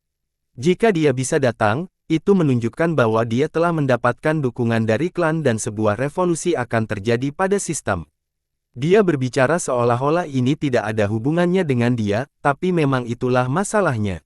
Jika dia bisa datang, itu menunjukkan bahwa dia telah mendapatkan dukungan dari klan dan sebuah revolusi akan terjadi pada sistem. Dia berbicara seolah-olah ini tidak ada hubungannya dengan dia, tapi memang itulah masalahnya.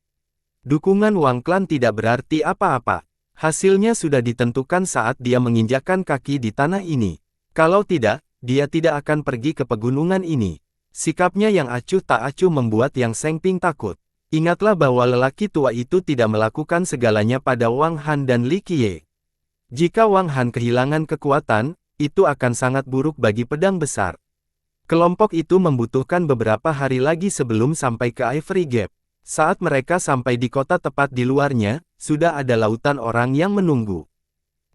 Dukungan Wang Clan tidak berarti apa-apa. Hasilnya sudah ditentukan saat dia menginjakkan kaki di tanah ini. Kalau tidak, dia tidak akan pergi ke pegunungan ini. Sikapnya yang acuh tak acuh membuat Yang Seng Ping takut. Ingatlah bahwa lelaki tua itu tidak melakukan segalanya pada Wang Han dan Li Qiye. Jika Wang Han kehilangan kekuatan, itu akan sangat buruk bagi pedang besar. Kelompok itu membutuhkan beberapa hari lagi sebelum sampai ke Ivory Gap. Saat mereka sampai di kota tepat di luarnya, sudah ada lautan orang yang menunggu.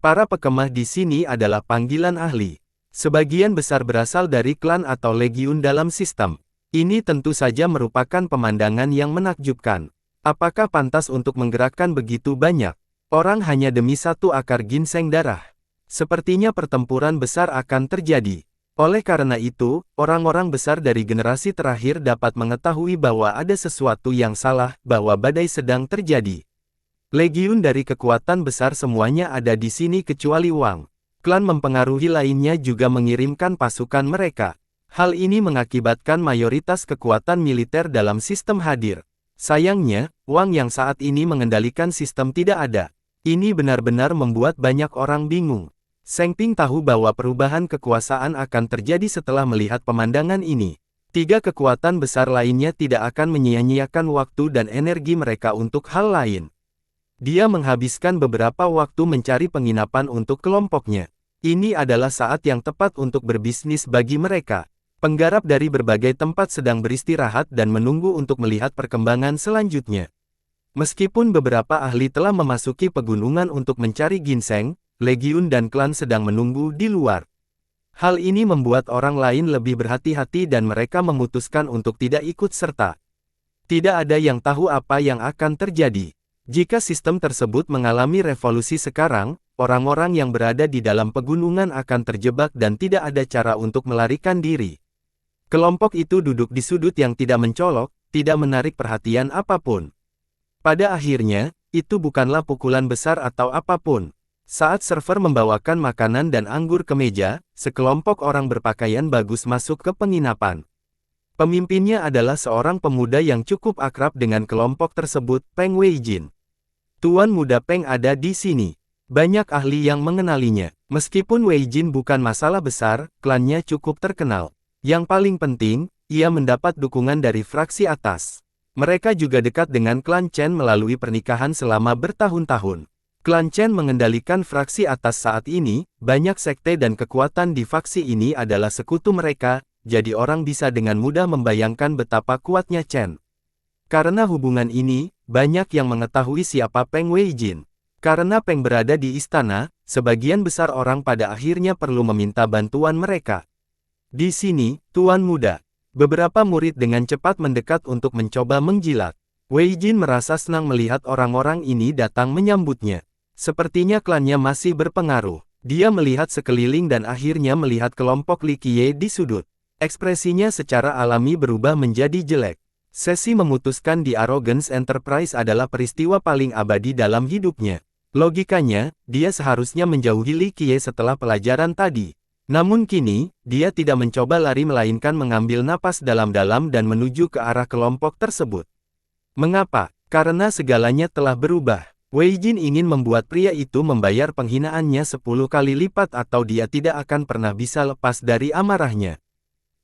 Para pekemah di sini adalah panggilan ahli. Sebagian besar berasal dari klan atau legiun dalam sistem. Ini tentu saja merupakan pemandangan yang menakjubkan. Apakah pantas untuk menggerakkan begitu banyak orang hanya demi satu akar ginseng darah? Sepertinya pertempuran besar akan terjadi. Oleh karena itu, orang-orang besar dari generasi terakhir dapat mengetahui bahwa ada sesuatu yang salah, bahwa badai sedang terjadi. Legiun dari kekuatan besar semuanya ada di sini kecuali Wang. Klan mempengaruhi lainnya juga mengirimkan pasukan mereka. Hal ini mengakibatkan mayoritas kekuatan militer dalam sistem hadir. Sayangnya, Wang yang saat ini mengendalikan sistem tidak ada. Ini benar-benar membuat banyak orang bingung. Seng Ping tahu bahwa perubahan kekuasaan akan terjadi setelah melihat pemandangan ini. Tiga kekuatan besar lainnya tidak akan menyia-nyiakan waktu dan energi mereka untuk hal lain. Dia menghabiskan beberapa waktu mencari penginapan untuk kelompoknya. Ini adalah saat yang tepat untuk berbisnis bagi mereka. Penggarap dari berbagai tempat sedang beristirahat dan menunggu untuk melihat perkembangan selanjutnya. Meskipun beberapa ahli telah memasuki pegunungan untuk mencari ginseng, legiun dan klan sedang menunggu di luar. Hal ini membuat orang lain lebih berhati-hati dan mereka memutuskan untuk tidak ikut serta. Tidak ada yang tahu apa yang akan terjadi. Jika sistem tersebut mengalami revolusi sekarang, orang-orang yang berada di dalam pegunungan akan terjebak dan tidak ada cara untuk melarikan diri. Kelompok itu duduk di sudut yang tidak mencolok, tidak menarik perhatian apapun. Pada akhirnya, itu bukanlah pukulan besar atau apapun. Saat server membawakan makanan dan anggur ke meja, sekelompok orang berpakaian bagus masuk ke penginapan. Pemimpinnya adalah seorang pemuda yang cukup akrab dengan kelompok tersebut, Peng Weijin. Tuan Muda Peng ada di sini. Banyak ahli yang mengenalinya. Meskipun Weijin bukan masalah besar, klannya cukup terkenal. Yang paling penting, ia mendapat dukungan dari fraksi atas. Mereka juga dekat dengan klan Chen melalui pernikahan selama bertahun-tahun. Klan Chen mengendalikan fraksi atas saat ini, banyak sekte dan kekuatan di faksi ini adalah sekutu mereka, jadi orang bisa dengan mudah membayangkan betapa kuatnya Chen. Karena hubungan ini, banyak yang mengetahui siapa Peng Weijin. Karena Peng berada di istana, sebagian besar orang pada akhirnya perlu meminta bantuan mereka. Di sini, Tuan Muda, beberapa murid dengan cepat mendekat untuk mencoba menjilat. Weijin merasa senang melihat orang-orang ini datang menyambutnya. Sepertinya klannya masih berpengaruh. Dia melihat sekeliling dan akhirnya melihat kelompok Li Qiye di sudut. Ekspresinya secara alami berubah menjadi jelek. Sesi memutuskan di Arrogance Enterprise adalah peristiwa paling abadi dalam hidupnya. Logikanya, dia seharusnya menjauhi Li Qiye setelah pelajaran tadi. Namun kini, dia tidak mencoba lari melainkan mengambil napas dalam-dalam dan menuju ke arah kelompok tersebut. Mengapa? Karena segalanya telah berubah. Wei Jin ingin membuat pria itu membayar penghinaannya 10 kali lipat atau dia tidak akan pernah bisa lepas dari amarahnya.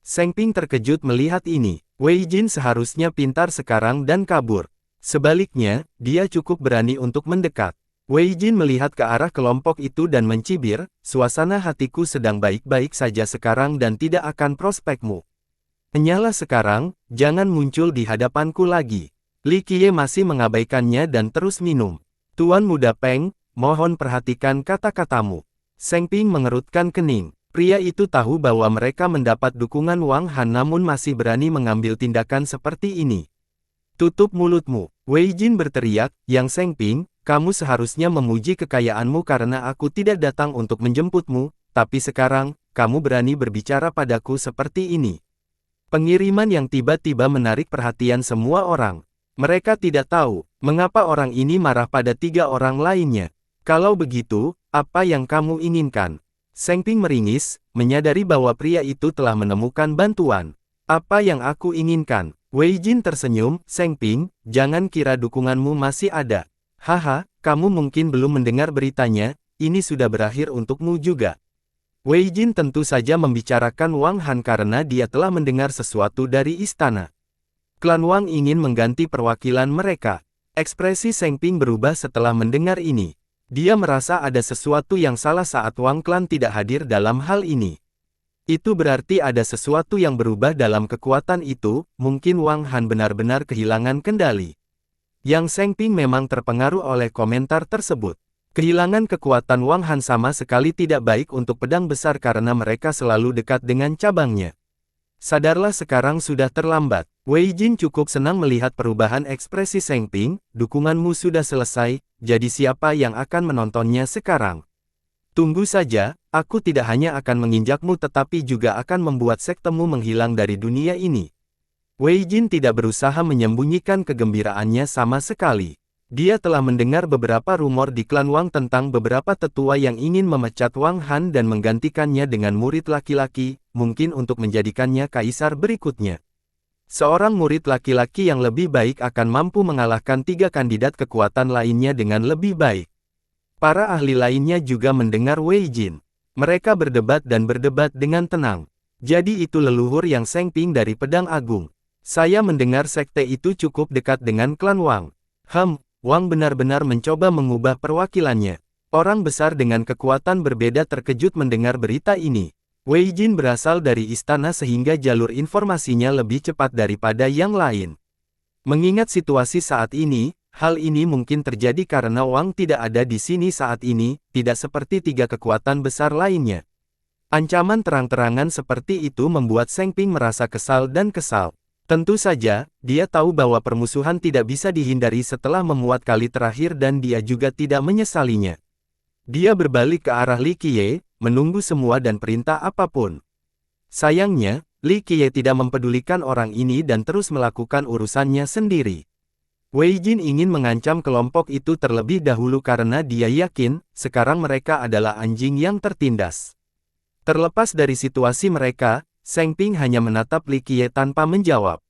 Seng Ping terkejut melihat ini. Wei Jin seharusnya pintar sekarang dan kabur. Sebaliknya, dia cukup berani untuk mendekat. Wei Jin melihat ke arah kelompok itu dan mencibir, suasana hatiku sedang baik-baik saja sekarang dan tidak akan prospekmu. Henyalah sekarang, jangan muncul di hadapanku lagi. Li Qiye masih mengabaikannya dan terus minum. Tuan Muda Peng, mohon perhatikan kata-katamu. Seng Ping mengerutkan kening. Pria itu tahu bahwa mereka mendapat dukungan Wang Han namun masih berani mengambil tindakan seperti ini. Tutup mulutmu. Wei Jin berteriak, Yang Seng Ping, kamu seharusnya memuji kekayaanmu karena aku tidak datang untuk menjemputmu, tapi sekarang, kamu berani berbicara padaku seperti ini. Pengiriman yang tiba-tiba menarik perhatian semua orang. Mereka tidak tahu, mengapa orang ini marah pada 3 orang lainnya. Kalau begitu, apa yang kamu inginkan? Seng Ping meringis, menyadari bahwa pria itu telah menemukan bantuan. Apa yang aku inginkan? Wei Jin tersenyum, Seng Ping, jangan kira dukunganmu masih ada. Haha, kamu mungkin belum mendengar beritanya, ini sudah berakhir untukmu juga. Wei Jin tentu saja membicarakan Wang Han karena dia telah mendengar sesuatu dari istana. Klan Wang ingin mengganti perwakilan mereka. Ekspresi Seng Ping berubah setelah mendengar ini. Dia merasa ada sesuatu yang salah saat Wang Klan tidak hadir dalam hal ini. Itu berarti ada sesuatu yang berubah dalam kekuatan itu, mungkin Wang Han benar-benar kehilangan kendali. Yang Seng Ping memang terpengaruh oleh komentar tersebut. Kehilangan kekuatan Wang Han sama sekali tidak baik untuk pedang besar karena mereka selalu dekat dengan cabangnya. Sadarlah sekarang sudah terlambat. Wei Jin cukup senang melihat perubahan ekspresi Seng Ping, dukunganmu sudah selesai, jadi siapa yang akan menontonnya sekarang? Tunggu saja, aku tidak hanya akan menginjakmu tetapi juga akan membuat sektemu menghilang dari dunia ini. Wei Jin tidak berusaha menyembunyikan kegembiraannya sama sekali. Dia telah mendengar beberapa rumor di klan Wang tentang beberapa tetua yang ingin memecat Wang Han dan menggantikannya dengan murid laki-laki, mungkin untuk menjadikannya kaisar berikutnya. Seorang murid laki-laki yang lebih baik akan mampu mengalahkan 3 kandidat kekuatan lainnya dengan lebih baik. Para ahli lainnya juga mendengar Wei Jin. Mereka berdebat dan berdebat dengan tenang. Jadi itu leluhur yang Seng Ping dari Pedang Agung. Saya mendengar sekte itu cukup dekat dengan klan Wang. Wang benar-benar mencoba mengubah perwakilannya. Orang besar dengan kekuatan berbeda terkejut mendengar berita ini. Wei Jin berasal dari istana sehingga jalur informasinya lebih cepat daripada yang lain. Mengingat situasi saat ini, hal ini mungkin terjadi karena Wang tidak ada di sini saat ini, tidak seperti 3 kekuatan besar lainnya. Ancaman terang-terangan seperti itu membuat Seng Ping merasa kesal dan kesal. Tentu saja, dia tahu bahwa permusuhan tidak bisa dihindari setelah memuat kali terakhir dan dia juga tidak menyesalinya. Dia berbalik ke arah Li Qiye, menunggu semua dan perintah apapun. Sayangnya, Li Qiye tidak mempedulikan orang ini dan terus melakukan urusannya sendiri. Wei Jin ingin mengancam kelompok itu terlebih dahulu karena dia yakin, sekarang mereka adalah anjing yang tertindas. Terlepas dari situasi mereka, Seng Ping hanya menatap Li Qiye tanpa menjawab.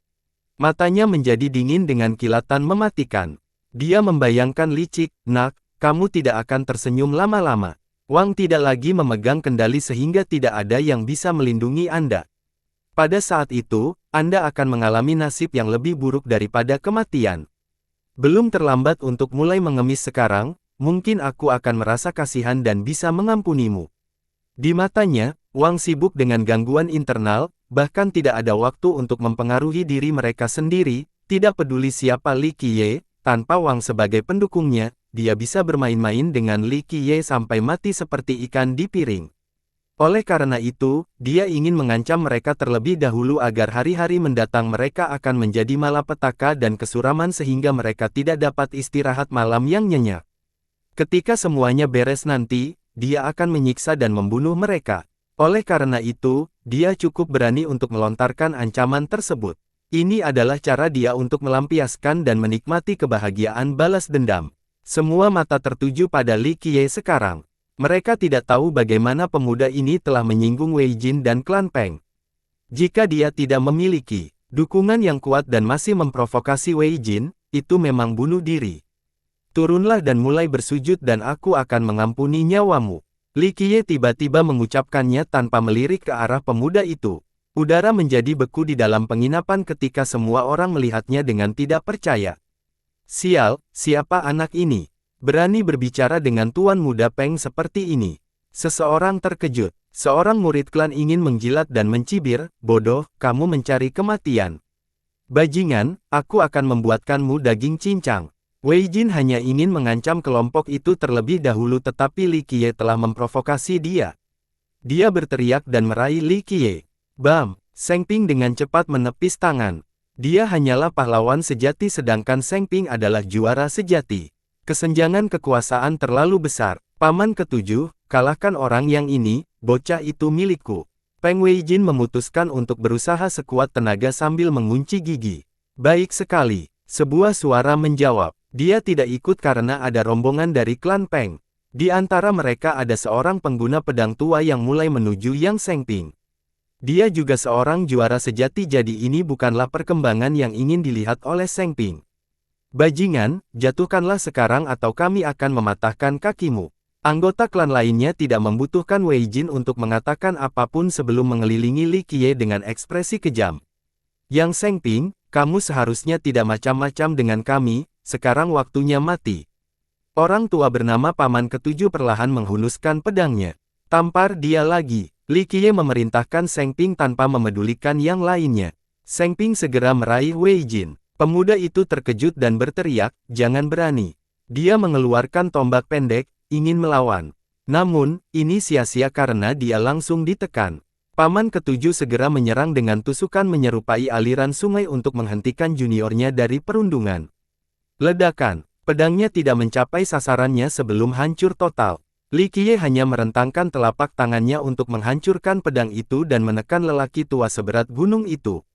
Matanya menjadi dingin dengan kilatan mematikan. Dia membayangkan licik, nak, kamu tidak akan tersenyum lama-lama. Wang tidak lagi memegang kendali sehingga tidak ada yang bisa melindungi Anda. Pada saat itu, Anda akan mengalami nasib yang lebih buruk daripada kematian. Belum terlambat untuk mulai mengemis sekarang, mungkin aku akan merasa kasihan dan bisa mengampunimu. Di matanya, Wang sibuk dengan gangguan internal, bahkan tidak ada waktu untuk mempengaruhi diri mereka sendiri, tidak peduli siapa Li Qiye, tanpa Wang sebagai pendukungnya, dia bisa bermain-main dengan Li Qiye sampai mati seperti ikan di piring. Oleh karena itu, dia ingin mengancam mereka terlebih dahulu agar hari-hari mendatang mereka akan menjadi malapetaka dan kesuraman sehingga mereka tidak dapat istirahat malam yang nyenyak. Ketika semuanya beres nanti, dia akan menyiksa dan membunuh mereka. Oleh karena itu, dia cukup berani untuk melontarkan ancaman tersebut. Ini adalah cara dia untuk melampiaskan dan menikmati kebahagiaan balas dendam. Semua mata tertuju pada Li Qiye sekarang. Mereka tidak tahu bagaimana pemuda ini telah menyinggung Wei Jin dan klan Peng. Jika dia tidak memiliki dukungan yang kuat dan masih memprovokasi Wei Jin, itu memang bunuh diri. Turunlah dan mulai bersujud dan aku akan mengampuni nyawamu. Li Qiye tiba-tiba mengucapkannya tanpa melirik ke arah pemuda itu. Udara menjadi beku di dalam penginapan ketika semua orang melihatnya dengan tidak percaya. Sial, siapa anak ini? Berani berbicara dengan tuan muda Peng seperti ini. Seseorang terkejut. Seorang murid klan ingin menjilat dan mencibir, bodoh, kamu mencari kematian. Bajingan, aku akan membuatkanmu daging cincang. Wei Jin hanya ingin mengancam kelompok itu terlebih dahulu tetapi Li Qiye telah memprovokasi dia. Dia berteriak dan meraih Li Qiye. Bam! Seng Ping dengan cepat menepis tangan. Dia hanyalah pahlawan sejati sedangkan Seng Ping adalah juara sejati. Kesenjangan kekuasaan terlalu besar. Paman ketujuh, kalahkan orang yang ini, bocah itu milikku. Peng Wei Jin memutuskan untuk berusaha sekuat tenaga sambil mengunci gigi. Baik sekali, sebuah suara menjawab. Dia tidak ikut karena ada rombongan dari klan Peng. Di antara mereka ada seorang pengguna pedang tua yang mulai menuju Yang Seng Ping. Dia juga seorang juara sejati jadi ini bukanlah perkembangan yang ingin dilihat oleh Seng Ping. Bajingan, jatuhkanlah sekarang atau kami akan mematahkan kakimu. Anggota klan lainnya tidak membutuhkan Wei Jin untuk mengatakan apapun sebelum mengelilingi Li Qiye dengan ekspresi kejam. Yang Seng Ping, kamu seharusnya tidak macam-macam dengan kami, sekarang waktunya mati. Orang tua bernama Paman Ketujuh perlahan menghunuskan pedangnya. Tampar dia lagi. Li Qiye memerintahkan Seng Ping tanpa memedulikan yang lainnya. Seng Ping segera meraih Wei Jin. Pemuda itu terkejut dan berteriak, jangan berani. Dia mengeluarkan tombak pendek, ingin melawan. Namun, ini sia-sia karena dia langsung ditekan. Paman Ketujuh segera menyerang dengan tusukan menyerupai aliran sungai untuk menghentikan juniornya dari perundungan. Ledakan, pedangnya tidak mencapai sasarannya sebelum hancur total. Li Qiye hanya merentangkan telapak tangannya untuk menghancurkan pedang itu dan menekan lelaki tua seberat gunung itu.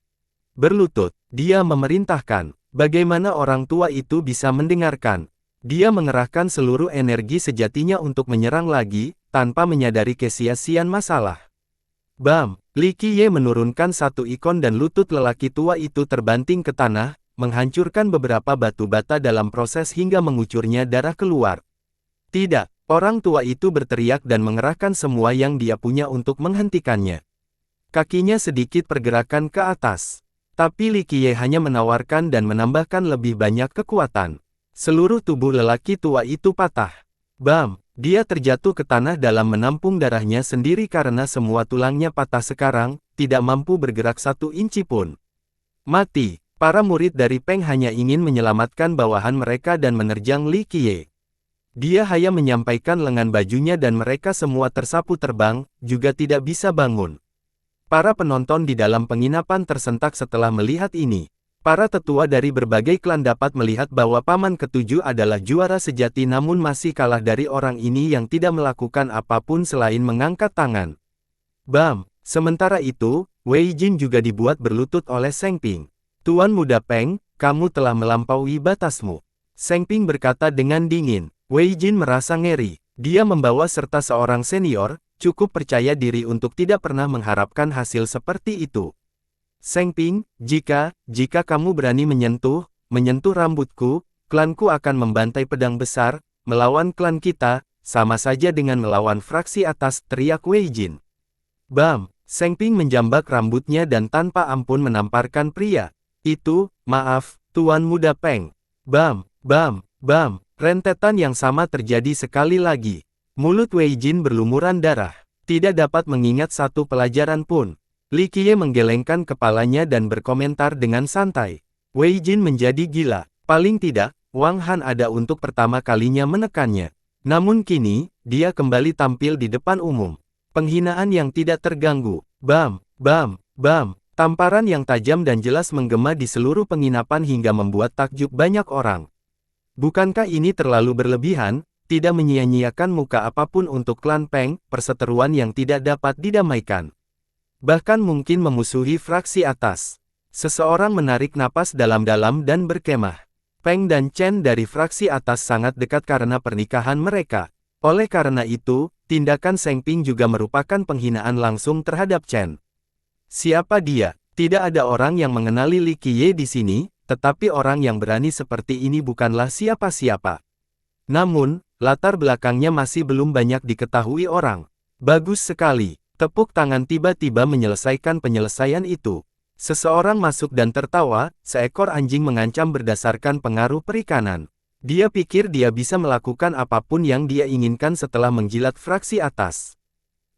Berlutut, dia memerintahkan. Bagaimana orang tua itu bisa mendengarkan? Dia mengerahkan seluruh energi sejatinya untuk menyerang lagi, tanpa menyadari kesia-siaan masalah. Bam! Li Qiye menurunkan satu ikon dan lutut lelaki tua itu terbanting ke tanah, menghancurkan beberapa batu bata dalam proses hingga mengucurnya darah keluar. Tidak, orang tua itu berteriak dan mengerahkan semua yang dia punya untuk menghentikannya. Kakinya sedikit pergerakan ke atas. Tapi Li Qiye hanya menawarkan dan menambahkan lebih banyak kekuatan. Seluruh tubuh lelaki tua itu patah. Bam! Dia terjatuh ke tanah dalam menampung darahnya sendiri karena semua tulangnya patah sekarang, tidak mampu bergerak 1 inci pun. Mati! Para murid dari Peng hanya ingin menyelamatkan bawahan mereka dan menerjang Li Qiye. Dia hanya menyampaikan lengan bajunya dan mereka semua tersapu terbang, juga tidak bisa bangun. Para penonton di dalam penginapan tersentak setelah melihat ini. Para tetua dari berbagai klan dapat melihat bahwa Paman Ketujuh adalah juara sejati namun masih kalah dari orang ini yang tidak melakukan apapun selain mengangkat tangan. Bam! Sementara itu, Wei Jin juga dibuat berlutut oleh Seng Ping. Tuan muda Peng, kamu telah melampaui batasmu. Seng Ping berkata dengan dingin. Wei Jin merasa ngeri. Dia membawa serta seorang senior, cukup percaya diri untuk tidak pernah mengharapkan hasil seperti itu. Seng Ping, jika kamu berani menyentuh rambutku, klanku akan membantai pedang besar, melawan klan kita, sama saja dengan melawan fraksi atas, teriak Wei Jin. Bam! Seng Ping menjambak rambutnya dan tanpa ampun menamparkan pria. Itu, maaf, Tuan Muda Peng. Bam! Bam! Bam! Rentetan yang sama terjadi sekali lagi. Mulut Wei Jin berlumuran darah. Tidak dapat mengingat satu pelajaran pun. Li Qiye menggelengkan kepalanya dan berkomentar dengan santai. Wei Jin menjadi gila. Paling tidak, Wang Han ada untuk pertama kalinya menekannya. Namun kini, dia kembali tampil di depan umum. Penghinaan yang tidak terganggu. Bam! Bam! Bam! Tamparan yang tajam dan jelas menggema di seluruh penginapan hingga membuat takjub banyak orang. Bukankah ini terlalu berlebihan? Tidak menyia-nyiakan muka apapun untuk klan Peng, perseteruan yang tidak dapat didamaikan. Bahkan mungkin memusuhi fraksi atas. Seseorang menarik napas dalam-dalam dan berkemah. Peng dan Chen dari fraksi atas sangat dekat karena pernikahan mereka. Oleh karena itu, tindakan Seng Ping juga merupakan penghinaan langsung terhadap Chen. Siapa dia? Tidak ada orang yang mengenali Li Qiye di sini, tetapi orang yang berani seperti ini bukanlah siapa-siapa. Namun, latar belakangnya masih belum banyak diketahui orang. Bagus sekali. Tepuk tangan tiba-tiba menyelesaikan penyelesaian itu. Seseorang masuk dan tertawa, seekor anjing mengancam berdasarkan pengaruh perikanan. Dia pikir dia bisa melakukan apapun yang dia inginkan setelah menjilat fraksi atas.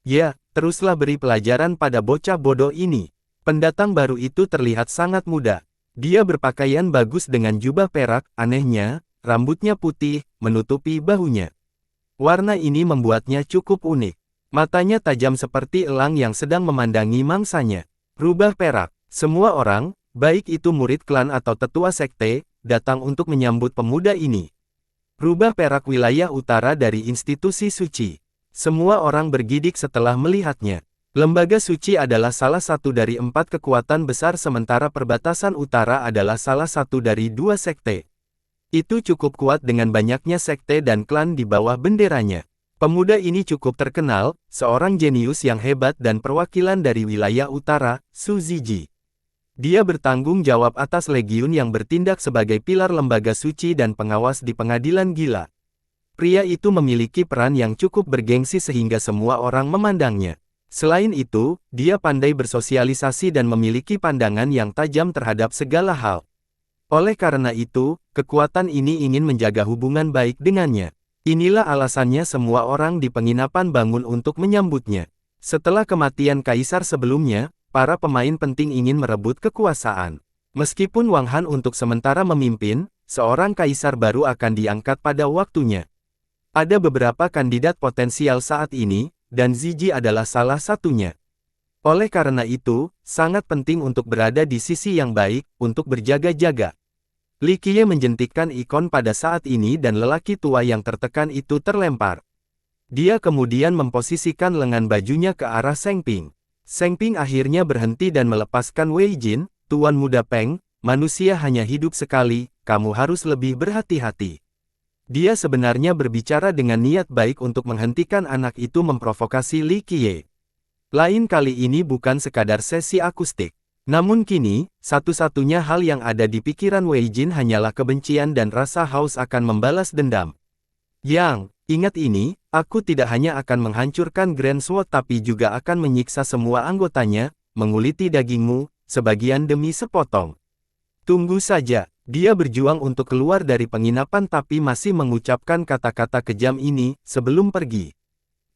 Ya, teruslah beri pelajaran pada bocah bodoh ini. Pendatang baru itu terlihat sangat muda. Dia berpakaian bagus dengan jubah perak, anehnya, rambutnya putih, menutupi bahunya. Warna ini membuatnya cukup unik. Matanya tajam seperti elang yang sedang memandangi mangsanya. Rubah perak. Semua orang, baik itu murid klan atau tetua sekte, datang untuk menyambut pemuda ini. Rubah perak wilayah utara dari institusi suci. Semua orang bergidik setelah melihatnya. Lembaga suci adalah salah satu dari 4 kekuatan besar sementara perbatasan utara adalah salah satu dari 2 sekte. Itu cukup kuat dengan banyaknya sekte dan klan di bawah benderanya. Pemuda ini cukup terkenal, seorang jenius yang hebat dan perwakilan dari wilayah utara, Su Ziji. Dia bertanggung jawab atas legiun yang bertindak sebagai pilar lembaga suci dan pengawas di pengadilan gila. Pria itu memiliki peran yang cukup bergengsi sehingga semua orang memandangnya. Selain itu, dia pandai bersosialisasi dan memiliki pandangan yang tajam terhadap segala hal. Oleh karena itu, kekuatan ini ingin menjaga hubungan baik dengannya. Inilah alasannya semua orang di penginapan bangun untuk menyambutnya. Setelah kematian kaisar sebelumnya, para pemain penting ingin merebut kekuasaan. Meskipun Wang Han untuk sementara memimpin, seorang kaisar baru akan diangkat pada waktunya. Ada beberapa kandidat potensial saat ini, dan Ziji adalah salah satunya. Oleh karena itu, sangat penting untuk berada di sisi yang baik, untuk berjaga-jaga. Li Qiye menjentikkan ikon pada saat ini dan lelaki tua yang tertekan itu terlempar. Dia kemudian memposisikan lengan bajunya ke arah Seng Ping. Seng Ping akhirnya berhenti dan melepaskan Wei Jin, Tuan Muda Peng, manusia hanya hidup sekali, kamu harus lebih berhati-hati. Dia sebenarnya berbicara dengan niat baik untuk menghentikan anak itu memprovokasi Li Qiye. Lain kali ini bukan sekadar sesi akustik. Namun kini, satu-satunya hal yang ada di pikiran Wei Jin hanyalah kebencian dan rasa haus akan membalas dendam. Yang, ingat ini, aku tidak hanya akan menghancurkan Grand Sword tapi juga akan menyiksa semua anggotanya, menguliti dagingmu, sebagian demi sepotong. Tunggu saja, dia berjuang untuk keluar dari penginapan tapi masih mengucapkan kata-kata kejam ini, sebelum pergi.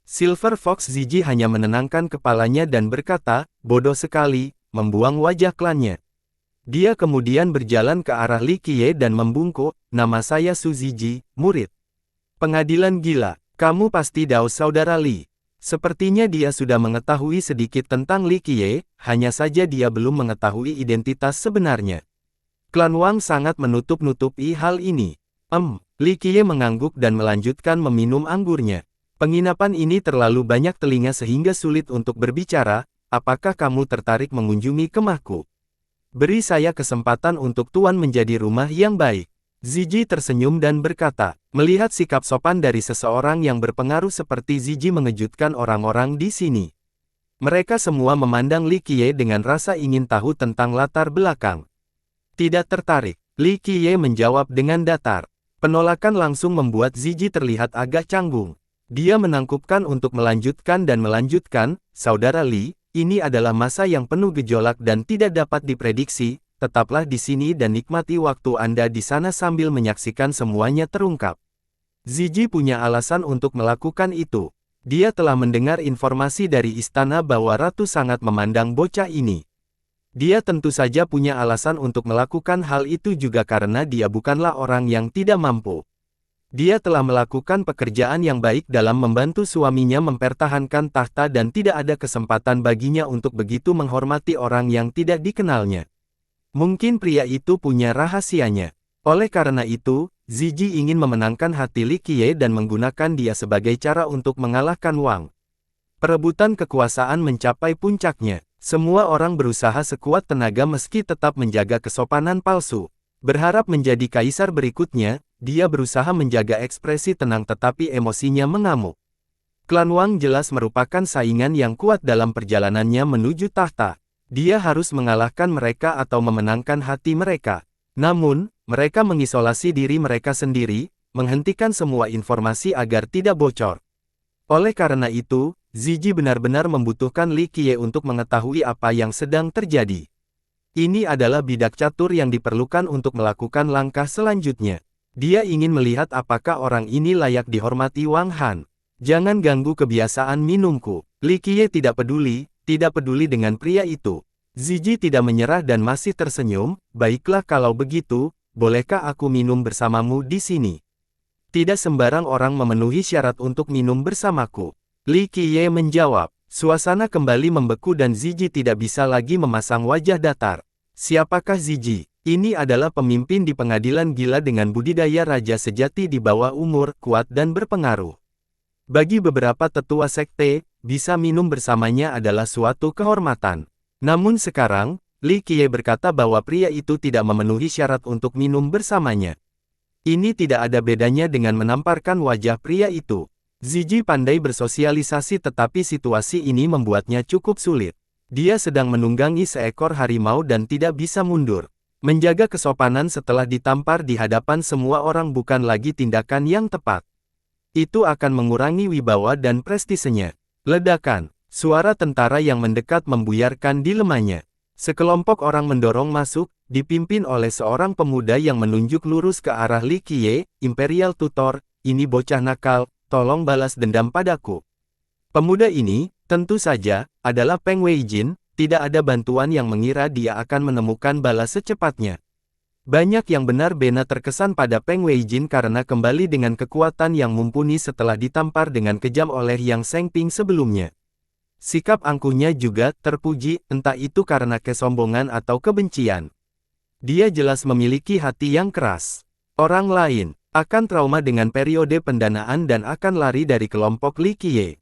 Silver Fox Ziji hanya menenangkan kepalanya dan berkata, bodoh sekali, membuang wajah klannya. Dia kemudian berjalan ke arah Li Qiye dan membungkuk, nama saya Su Ziji, murid. Pengadilan gila, kamu pasti Dao saudara Li. Sepertinya dia sudah mengetahui sedikit tentang Li Qiye, hanya saja dia belum mengetahui identitas sebenarnya. Klan Wang sangat menutup-nutupi hal ini. Li Qiye mengangguk dan melanjutkan meminum anggurnya. Penginapan ini terlalu banyak telinga sehingga sulit untuk berbicara, apakah kamu tertarik mengunjungi kemahku? Beri saya kesempatan untuk Tuan menjadi rumah yang baik. Ziji tersenyum dan berkata, melihat sikap sopan dari seseorang yang berpengaruh seperti Ziji mengejutkan orang-orang di sini. Mereka semua memandang Li Qiye dengan rasa ingin tahu tentang latar belakang. Tidak tertarik, Li Qiye menjawab dengan datar. Penolakan langsung membuat Ziji terlihat agak canggung. Dia menangkupkan untuk melanjutkan dan melanjutkan, Saudara Li, ini adalah masa yang penuh gejolak dan tidak dapat diprediksi, tetaplah di sini dan nikmati waktu Anda di sana sambil menyaksikan semuanya terungkap. Ziji punya alasan untuk melakukan itu. Dia telah mendengar informasi dari istana bahwa Ratu sangat memandang bocah ini. Dia tentu saja punya alasan untuk melakukan hal itu juga karena dia bukanlah orang yang tidak mampu. Dia telah melakukan pekerjaan yang baik dalam membantu suaminya mempertahankan tahta dan tidak ada kesempatan baginya untuk begitu menghormati orang yang tidak dikenalnya. Mungkin pria itu punya rahasianya. Oleh karena itu, Ziji ingin memenangkan hati Li Qiye dan menggunakan dia sebagai cara untuk mengalahkan Wang. Perebutan kekuasaan mencapai puncaknya. Semua orang berusaha sekuat tenaga meski tetap menjaga kesopanan palsu. Berharap menjadi kaisar berikutnya, dia berusaha menjaga ekspresi tenang tetapi emosinya mengamuk. Klan Wang jelas merupakan saingan yang kuat dalam perjalanannya menuju tahta. Dia harus mengalahkan mereka atau memenangkan hati mereka. Namun, mereka mengisolasi diri mereka sendiri, menghentikan semua informasi agar tidak bocor. Oleh karena itu, Ziyi benar-benar membutuhkan Li Qiye untuk mengetahui apa yang sedang terjadi. Ini adalah bidak catur yang diperlukan untuk melakukan langkah selanjutnya. Dia ingin melihat apakah orang ini layak dihormati Wang Han. Jangan ganggu kebiasaan minumku. Li Qiye tidak peduli dengan pria itu. Ziyi tidak menyerah dan masih tersenyum. Baiklah kalau begitu, bolehkah aku minum bersamamu di sini? Tidak sembarang orang memenuhi syarat untuk minum bersamaku. Li Qiye menjawab. Suasana kembali membeku dan Ziyi tidak bisa lagi memasang wajah datar. Siapakah Ziyi? Ini adalah pemimpin di pengadilan gila dengan budidaya raja sejati di bawah umur, kuat dan berpengaruh. Bagi beberapa tetua sekte, bisa minum bersamanya adalah suatu kehormatan. Namun sekarang, Li Qiye berkata bahwa pria itu tidak memenuhi syarat untuk minum bersamanya. Ini tidak ada bedanya dengan menamparkan wajah pria itu. Ziyi pandai bersosialisasi tetapi situasi ini membuatnya cukup sulit. Dia sedang menunggangi seekor harimau dan tidak bisa mundur. Menjaga kesopanan setelah ditampar di hadapan semua orang bukan lagi tindakan yang tepat. Itu akan mengurangi wibawa dan prestisenya. Ledakan. Suara tentara yang mendekat membuyarkan dilemanya. Sekelompok orang mendorong masuk, dipimpin oleh seorang pemuda yang menunjuk lurus ke arah Li Qiye, Imperial Tutor, ini bocah nakal, tolong balas dendam padaku. Pemuda ini, tentu saja, adalah Peng Weijin, tidak ada bantuan yang mengira dia akan menemukan balas secepatnya. Banyak yang benar-benar terkesan pada Peng Weijin karena kembali dengan kekuatan yang mumpuni setelah ditampar dengan kejam oleh Yang Sengping sebelumnya. Sikap angkuhnya juga terpuji, entah itu karena kesombongan atau kebencian. Dia jelas memiliki hati yang keras. Orang lain akan trauma dengan periode pendanaan dan akan lari dari kelompok Li Qiye.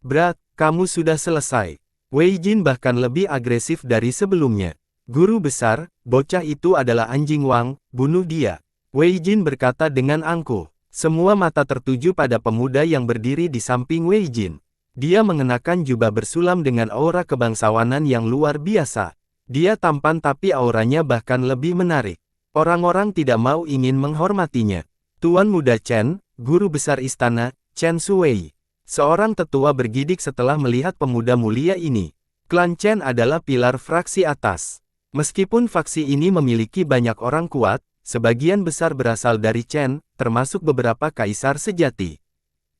Brat, kamu sudah selesai. Weijin bahkan lebih agresif dari sebelumnya. Guru besar, bocah itu adalah anjing Wang, bunuh dia. Weijin berkata dengan angkuh. Semua mata tertuju pada pemuda yang berdiri di samping Weijin. Dia mengenakan jubah bersulam dengan aura kebangsawanan yang luar biasa. Dia tampan tapi auranya bahkan lebih menarik. Orang-orang tidak mau ingin menghormatinya. Tuan Muda Chen, guru besar istana, Chen Shuwei. Seorang tetua bergidik setelah melihat pemuda mulia ini. Klan Chen adalah pilar fraksi atas. Meskipun faksi ini memiliki banyak orang kuat, sebagian besar berasal dari Chen, termasuk beberapa kaisar sejati.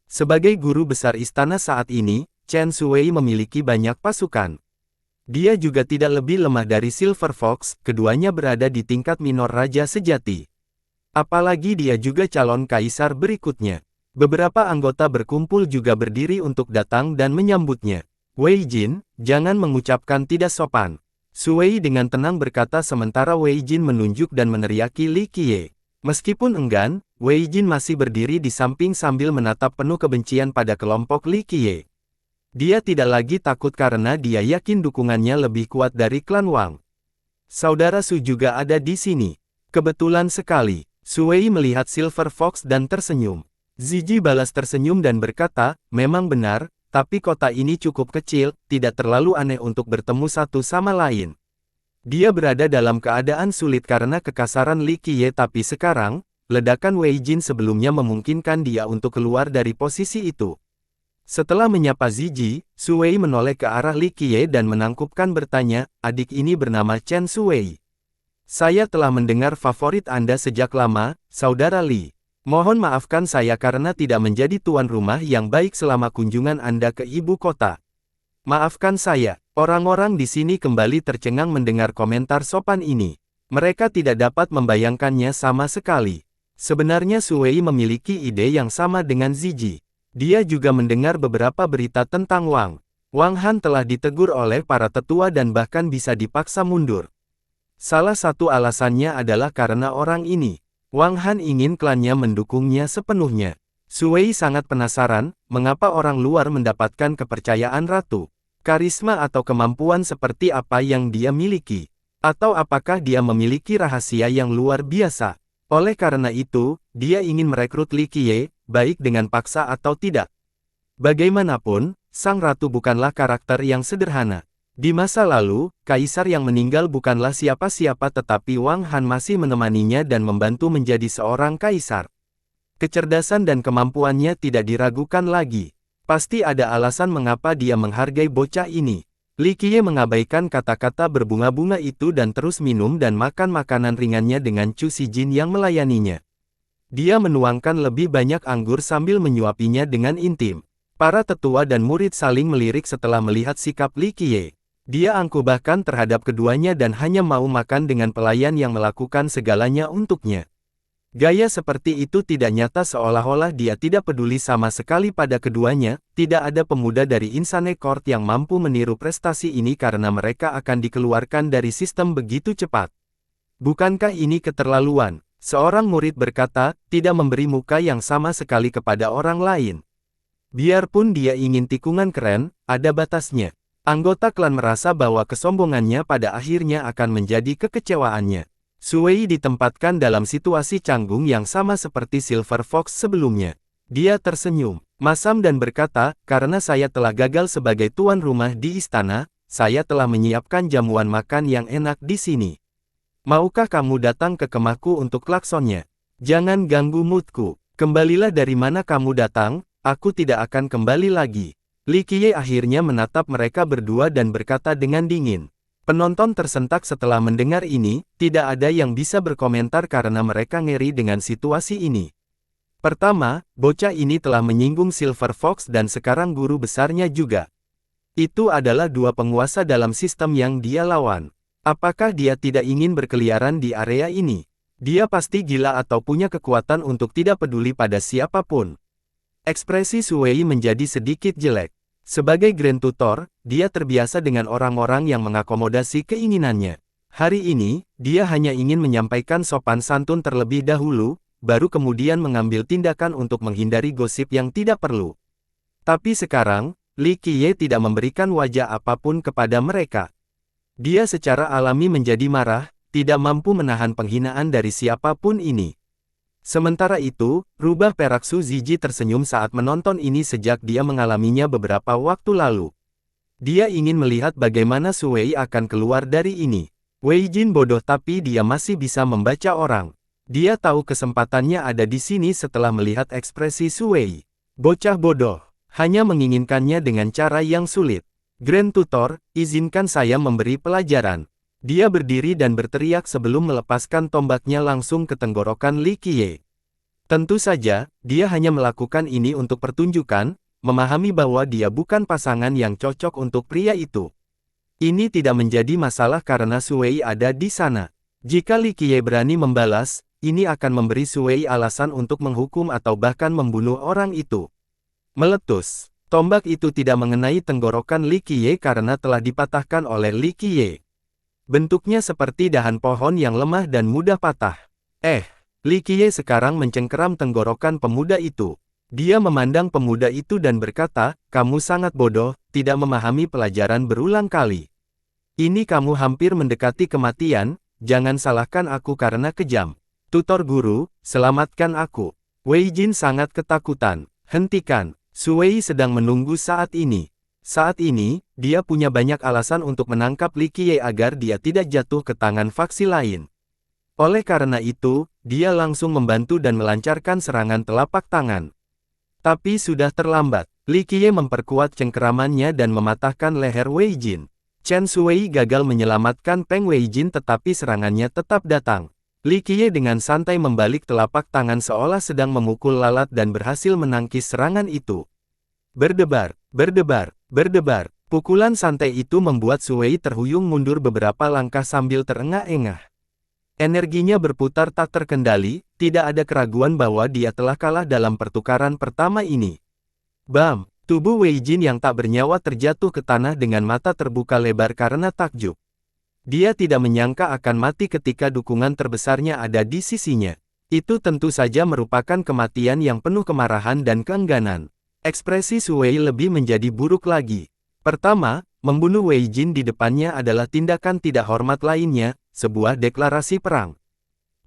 Sebagai guru besar istana saat ini, Chen Shuwei memiliki banyak pasukan. Dia juga tidak lebih lemah dari Silver Fox, keduanya berada di tingkat minor raja sejati. Apalagi dia juga calon kaisar berikutnya. Beberapa anggota berkumpul juga berdiri untuk datang dan menyambutnya. Weijin, jangan mengucapkan tidak sopan. Shuwei dengan tenang berkata sementara Weijin menunjuk dan meneriaki Li Qiye. Meskipun enggan, Weijin masih berdiri di samping sambil menatap penuh kebencian pada kelompok Li Qiye. Dia tidak lagi takut karena dia yakin dukungannya lebih kuat dari klan Wang. Saudara Su juga ada di sini. Kebetulan sekali. Shuwei melihat Silver Fox dan tersenyum. Ziyi balas tersenyum dan berkata, memang benar, tapi kota ini cukup kecil, tidak terlalu aneh untuk bertemu satu sama lain. Dia berada dalam keadaan sulit karena kekasaran Li Qiye tapi sekarang, ledakan Weijin sebelumnya memungkinkan dia untuk keluar dari posisi itu. Setelah menyapa Ziyi, Shuwei menoleh ke arah Li Qiye dan menangkupkan bertanya, adik ini bernama Chen Shuwei. Saya telah mendengar favorit Anda sejak lama, Saudara Li. Mohon maafkan saya karena tidak menjadi tuan rumah yang baik selama kunjungan Anda ke ibu kota. Maafkan saya. Orang-orang di sini kembali tercengang mendengar komentar sopan ini. Mereka tidak dapat membayangkannya sama sekali. Sebenarnya Shuwei memiliki ide yang sama dengan Ziyi. Dia juga mendengar beberapa berita tentang Wang. Wang Han telah ditegur oleh para tetua dan bahkan bisa dipaksa mundur. Salah satu alasannya adalah karena orang ini. Wang Han ingin klannya mendukungnya sepenuhnya. Shuwei sangat penasaran, mengapa orang luar mendapatkan kepercayaan ratu. Karisma atau kemampuan seperti apa yang dia miliki. Atau apakah dia memiliki rahasia yang luar biasa? Oleh karena itu, dia ingin merekrut Li Qiye, baik dengan paksa atau tidak. Bagaimanapun, Sang Ratu bukanlah karakter yang sederhana. Di masa lalu, Kaisar yang meninggal bukanlah siapa-siapa tetapi Wang Han masih menemaninya dan membantu menjadi seorang kaisar. Kecerdasan dan kemampuannya tidak diragukan lagi. Pasti ada alasan mengapa dia menghargai bocah ini. Li Qiye mengabaikan kata-kata berbunga-bunga itu dan terus minum dan makan makanan ringannya dengan Chu Xijin yang melayaninya. Dia menuangkan lebih banyak anggur sambil menyuapinya dengan intim. Para tetua dan murid saling melirik setelah melihat sikap Li Qiye. Dia angkuh bahkan terhadap keduanya dan hanya mau makan dengan pelayan yang melakukan segalanya untuknya. Gaya seperti itu tidak nyata seolah-olah dia tidak peduli sama sekali pada keduanya. Tidak ada pemuda dari Insane Court yang mampu meniru prestasi ini karena mereka akan dikeluarkan dari sistem begitu cepat. Bukankah ini keterlaluan? Seorang murid berkata, tidak memberi muka yang sama sekali kepada orang lain. Biarpun dia ingin tikungan keren, ada batasnya. Anggota klan merasa bahwa kesombongannya pada akhirnya akan menjadi kekecewaannya. Sui ditempatkan dalam situasi canggung yang sama seperti Silver Fox sebelumnya. Dia tersenyum, masam dan berkata, karena saya telah gagal sebagai tuan rumah di istana, saya telah menyiapkan jamuan makan yang enak di sini. Maukah kamu datang ke kemahku untuk klaksonnya? Jangan ganggu moodku. Kembalilah dari mana kamu datang, aku tidak akan kembali lagi. Li Qiye akhirnya menatap mereka berdua dan berkata dengan dingin. Penonton tersentak setelah mendengar ini, tidak ada yang bisa berkomentar karena mereka ngeri dengan situasi ini. Pertama, bocah ini telah menyinggung Silver Fox dan sekarang guru besarnya juga. Itu adalah dua penguasa dalam sistem yang dia lawan. Apakah dia tidak ingin berkeliaran di area ini? Dia pasti gila atau punya kekuatan untuk tidak peduli pada siapapun. Ekspresi Sui menjadi sedikit jelek. Sebagai Grand Tutor, dia terbiasa dengan orang-orang yang mengakomodasi keinginannya. Hari ini, dia hanya ingin menyampaikan sopan santun terlebih dahulu, baru kemudian mengambil tindakan untuk menghindari gosip yang tidak perlu. Tapi sekarang, Li Qiye tidak memberikan wajah apapun kepada mereka. Dia secara alami menjadi marah, tidak mampu menahan penghinaan dari siapapun ini. Sementara itu, rubah perak Su Ziji tersenyum saat menonton ini sejak dia mengalaminya beberapa waktu lalu. Dia ingin melihat bagaimana Sui akan keluar dari ini. Wei Jin bodoh tapi dia masih bisa membaca orang. Dia tahu kesempatannya ada di sini setelah melihat ekspresi Sui. Bocah bodoh, hanya menginginkannya dengan cara yang sulit. Grand Tutor, izinkan saya memberi pelajaran. Dia berdiri dan berteriak sebelum melepaskan tombaknya langsung ke tenggorokan Li Qiye. Tentu saja, dia hanya melakukan ini untuk pertunjukan, memahami bahwa dia bukan pasangan yang cocok untuk pria itu. Ini tidak menjadi masalah karena Sui ada di sana. Jika Li Qiye berani membalas, ini akan memberi Sui alasan untuk menghukum atau bahkan membunuh orang itu. Meletus. Tombak itu tidak mengenai tenggorokan Li Qiye karena telah dipatahkan oleh Li Qiye. Bentuknya seperti dahan pohon yang lemah dan mudah patah. Li Qiye sekarang mencengkeram tenggorokan pemuda itu. Dia memandang pemuda itu dan berkata, kamu sangat bodoh, tidak memahami pelajaran berulang kali. Ini kamu hampir mendekati kematian, jangan salahkan aku karena kejam. Tutor guru, selamatkan aku. Wei Jin sangat ketakutan. Hentikan, Sui sedang menunggu saat ini. Saat ini, dia punya banyak alasan untuk menangkap Li Qiye agar dia tidak jatuh ke tangan faksi lain. Oleh karena itu, dia langsung membantu dan melancarkan serangan telapak tangan. Tapi sudah terlambat. Li Qiye memperkuat cengkeramannya dan mematahkan leher Wei Jin. Chen Sui gagal menyelamatkan Peng Wei Jin tetapi serangannya tetap datang. Li Qiye dengan santai membalik telapak tangan seolah sedang memukul lalat dan berhasil menangkis serangan itu. Berdebar, berdebar, berdebar. Pukulan santai itu membuat Sui terhuyung mundur beberapa langkah sambil terengah-engah. Energinya berputar tak terkendali, tidak ada keraguan bahwa dia telah kalah dalam pertukaran pertama ini. Bam! Tubuh Wei Jin yang tak bernyawa terjatuh ke tanah dengan mata terbuka lebar karena takjub. Dia tidak menyangka akan mati ketika dukungan terbesarnya ada di sisinya. Itu tentu saja merupakan kematian yang penuh kemarahan dan keengganan. Ekspresi Sui lebih menjadi buruk lagi. Pertama, membunuh Wei Jin di depannya adalah tindakan tidak hormat lainnya, sebuah deklarasi perang.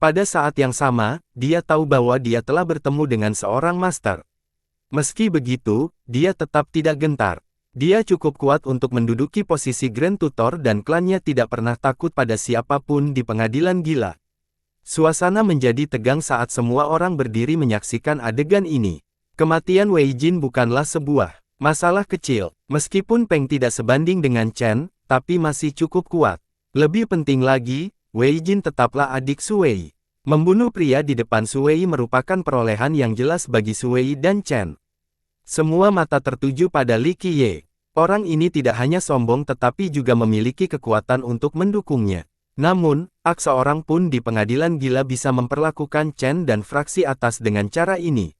Pada saat yang sama, dia tahu bahwa dia telah bertemu dengan seorang master. Meski begitu, dia tetap tidak gentar. Dia cukup kuat untuk menduduki posisi Grand Tutor dan klannya tidak pernah takut pada siapapun di pengadilan gila. Suasana menjadi tegang saat semua orang berdiri menyaksikan adegan ini. Kematian Wei Jin bukanlah sebuah masalah kecil, meskipun Peng tidak sebanding dengan Chen, tapi masih cukup kuat. Lebih penting lagi, Wei Jin tetaplah adik Su Wei. Membunuh pria di depan Su Wei merupakan perolehan yang jelas bagi Su Wei dan Chen. Semua mata tertuju pada Li Qiye. Orang ini tidak hanya sombong tetapi juga memiliki kekuatan untuk mendukungnya. Namun, seorang pun di pengadilan gila bisa memperlakukan Chen dan fraksi atas dengan cara ini.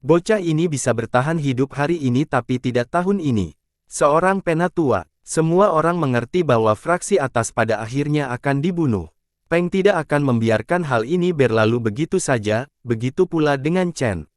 Bocah ini bisa bertahan hidup hari ini tapi tidak tahun ini. Seorang penatua. Semua orang mengerti bahwa fraksi atas pada akhirnya akan dibunuh. Peng tidak akan membiarkan hal ini berlalu begitu saja, begitu pula dengan Chen.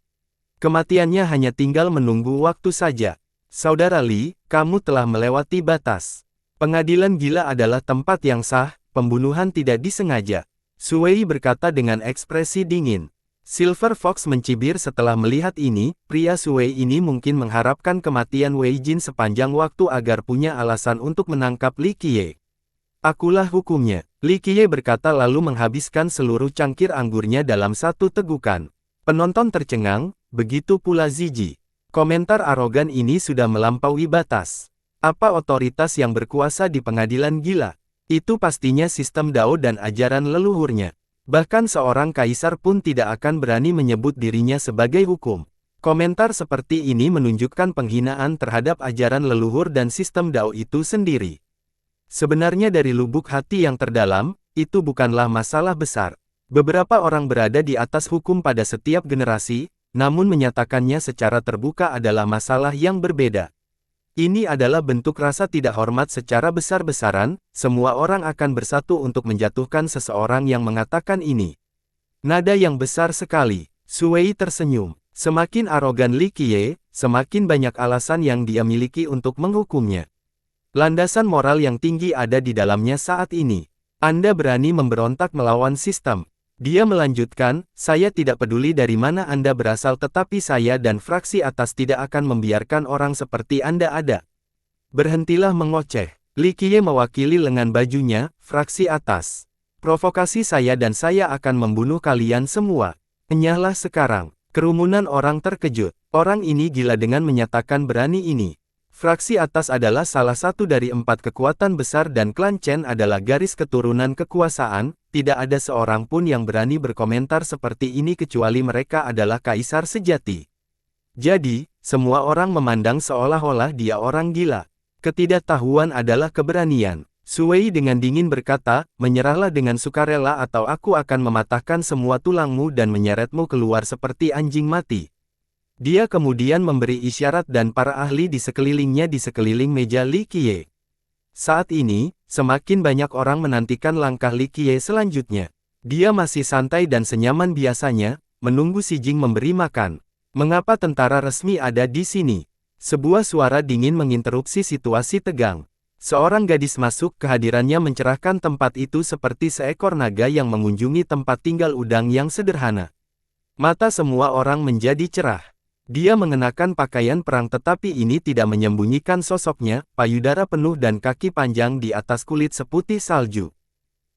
Kematiannya hanya tinggal menunggu waktu saja. Saudara Li, kamu telah melewati batas. Pengadilan gila adalah tempat yang sah, pembunuhan tidak disengaja. Su Wei berkata dengan ekspresi dingin. Silver Fox mencibir setelah melihat ini, pria Su Wei ini mungkin mengharapkan kematian Wei Jin sepanjang waktu agar punya alasan untuk menangkap Li Qiye. Akulah hukumnya, Li Qiye berkata lalu menghabiskan seluruh cangkir anggurnya dalam satu tegukan. Penonton tercengang, begitu pula Zizi. Komentar arogan ini sudah melampaui batas. Apa otoritas yang berkuasa di pengadilan gila? Itu pastinya sistem Dao dan ajaran leluhurnya. Bahkan seorang kaisar pun tidak akan berani menyebut dirinya sebagai hukum. Komentar seperti ini menunjukkan penghinaan terhadap ajaran leluhur dan sistem Dao itu sendiri. Sebenarnya dari lubuk hati yang terdalam, itu bukanlah masalah besar. Beberapa orang berada di atas hukum pada setiap generasi, namun menyatakannya secara terbuka adalah masalah yang berbeda. Ini adalah bentuk rasa tidak hormat secara besar-besaran, semua orang akan bersatu untuk menjatuhkan seseorang yang mengatakan ini. Nada yang besar sekali, Su Wei tersenyum. Semakin arogan Li Qiye, semakin banyak alasan yang dia miliki untuk menghukumnya. Landasan moral yang tinggi ada di dalamnya saat ini. Anda berani memberontak melawan sistem. Dia melanjutkan, saya tidak peduli dari mana Anda berasal tetapi saya dan fraksi atas tidak akan membiarkan orang seperti Anda ada. Berhentilah mengoceh. Li Qiye mewakili lengan bajunya, fraksi atas. Provokasi saya dan saya akan membunuh kalian semua. Enyahlah sekarang. Kerumunan orang terkejut. Orang ini gila dengan menyatakan berani ini. Fraksi atas adalah salah satu dari 4 kekuatan besar dan klan Chen adalah garis keturunan kekuasaan, tidak ada seorang pun yang berani berkomentar seperti ini kecuali mereka adalah kaisar sejati. Jadi, semua orang memandang seolah-olah dia orang gila. Ketidaktahuan adalah keberanian. Su Wei dengan dingin berkata, menyerahlah dengan sukarela atau aku akan mematahkan semua tulangmu dan menyeretmu keluar seperti anjing mati. Dia kemudian memberi isyarat dan para ahli di sekelilingnya di sekeliling meja Li Qiye. Saat ini, semakin banyak orang menantikan langkah Li Qiye selanjutnya. Dia masih santai dan senyaman biasanya, menunggu Si Jing memberi makan. Mengapa tentara resmi ada di sini? Sebuah suara dingin menginterupsi situasi tegang. Seorang gadis masuk, kehadirannya mencerahkan tempat itu seperti seekor naga yang mengunjungi tempat tinggal udang yang sederhana. Mata semua orang menjadi cerah. Dia mengenakan pakaian perang tetapi ini tidak menyembunyikan sosoknya, payudara penuh dan kaki panjang di atas kulit seputih salju.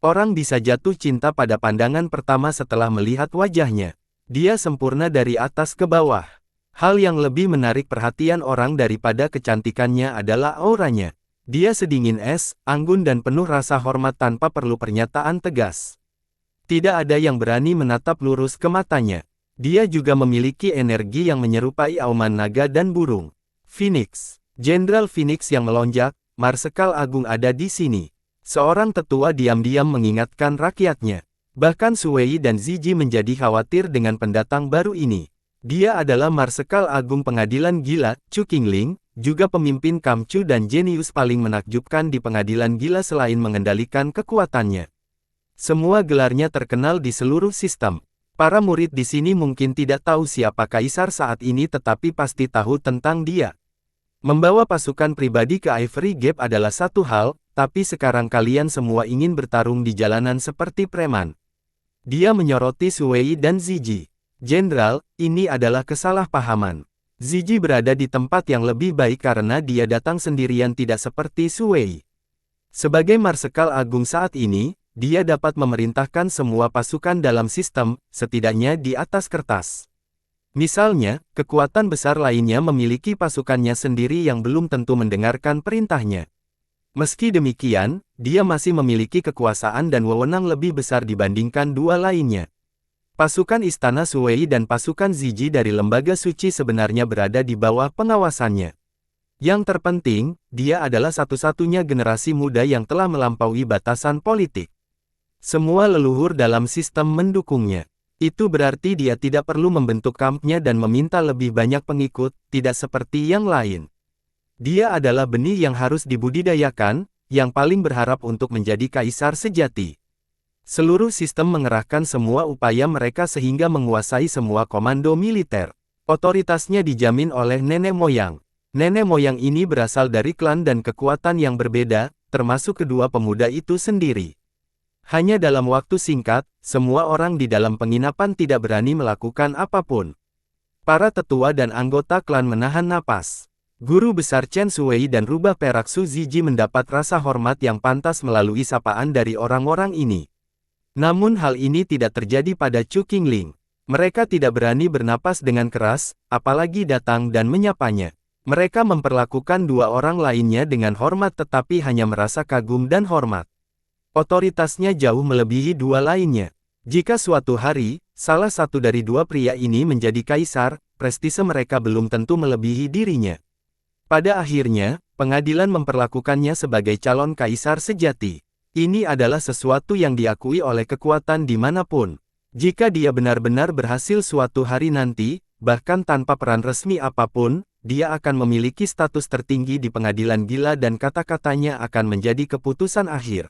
Orang bisa jatuh cinta pada pandangan pertama setelah melihat wajahnya. Dia sempurna dari atas ke bawah. Hal yang lebih menarik perhatian orang daripada kecantikannya adalah auranya. Dia sedingin es, anggun dan penuh rasa hormat tanpa perlu pernyataan tegas. Tidak ada yang berani menatap lurus ke matanya. Dia juga memiliki energi yang menyerupai auman naga dan burung. Phoenix. Jenderal Phoenix yang melonjak, Marsekal Agung ada di sini. Seorang tetua diam-diam mengingatkan rakyatnya. Bahkan Su Wei dan Zizi menjadi khawatir dengan pendatang baru ini. Dia adalah Marsekal Agung Pengadilan Gila, Chu Qingling, juga pemimpin Kamchu dan jenius paling menakjubkan di Pengadilan Gila selain mengendalikan kekuatannya. Semua gelarnya terkenal di seluruh sistem. Para murid di sini mungkin tidak tahu siapa kaisar saat ini tetapi pasti tahu tentang dia. Membawa pasukan pribadi ke Ivory Gap adalah satu hal, tapi sekarang kalian semua ingin bertarung di jalanan seperti preman. Dia menyoroti Sui dan Ziyi. Jenderal, ini adalah kesalahpahaman. Ziyi berada di tempat yang lebih baik karena dia datang sendirian tidak seperti Sui. Sebagai Marsekal Agung saat ini, dia dapat memerintahkan semua pasukan dalam sistem, setidaknya di atas kertas. Misalnya, kekuatan besar lainnya memiliki pasukannya sendiri yang belum tentu mendengarkan perintahnya. Meski demikian, dia masih memiliki kekuasaan dan wewenang lebih besar dibandingkan dua lainnya. Pasukan Istana Sui dan pasukan Ziyi dari Lembaga Suci sebenarnya berada di bawah pengawasannya. Yang terpenting, dia adalah satu-satunya generasi muda yang telah melampaui batasan politik. Semua leluhur dalam sistem mendukungnya. Itu berarti dia tidak perlu membentuk kampnya dan meminta lebih banyak pengikut, tidak seperti yang lain. Dia adalah benih yang harus dibudidayakan, yang paling berharap untuk menjadi kaisar sejati. Seluruh sistem mengerahkan semua upaya mereka sehingga menguasai semua komando militer. Otoritasnya dijamin oleh nenek moyang. Nenek moyang ini berasal dari klan dan kekuatan yang berbeda, termasuk kedua pemuda itu sendiri. Hanya dalam waktu singkat, semua orang di dalam penginapan tidak berani melakukan apapun. Para tetua dan anggota klan menahan napas. Guru besar Chen Sui dan rubah perak Su Ziyi mendapat rasa hormat yang pantas melalui sapaan dari orang-orang ini. Namun hal ini tidak terjadi pada Chu Qingling. Mereka tidak berani bernapas dengan keras, apalagi datang dan menyapanya. Mereka memperlakukan dua orang lainnya dengan hormat tetapi hanya merasa kagum dan hormat. Otoritasnya jauh melebihi dua lainnya. Jika suatu hari, salah satu dari dua pria ini menjadi kaisar, prestise mereka belum tentu melebihi dirinya. Pada akhirnya, pengadilan memperlakukannya sebagai calon kaisar sejati. Ini adalah sesuatu yang diakui oleh kekuatan dimanapun. Jika dia benar-benar berhasil suatu hari nanti, bahkan tanpa peran resmi apapun, dia akan memiliki status tertinggi di pengadilan gila dan kata-katanya akan menjadi keputusan akhir.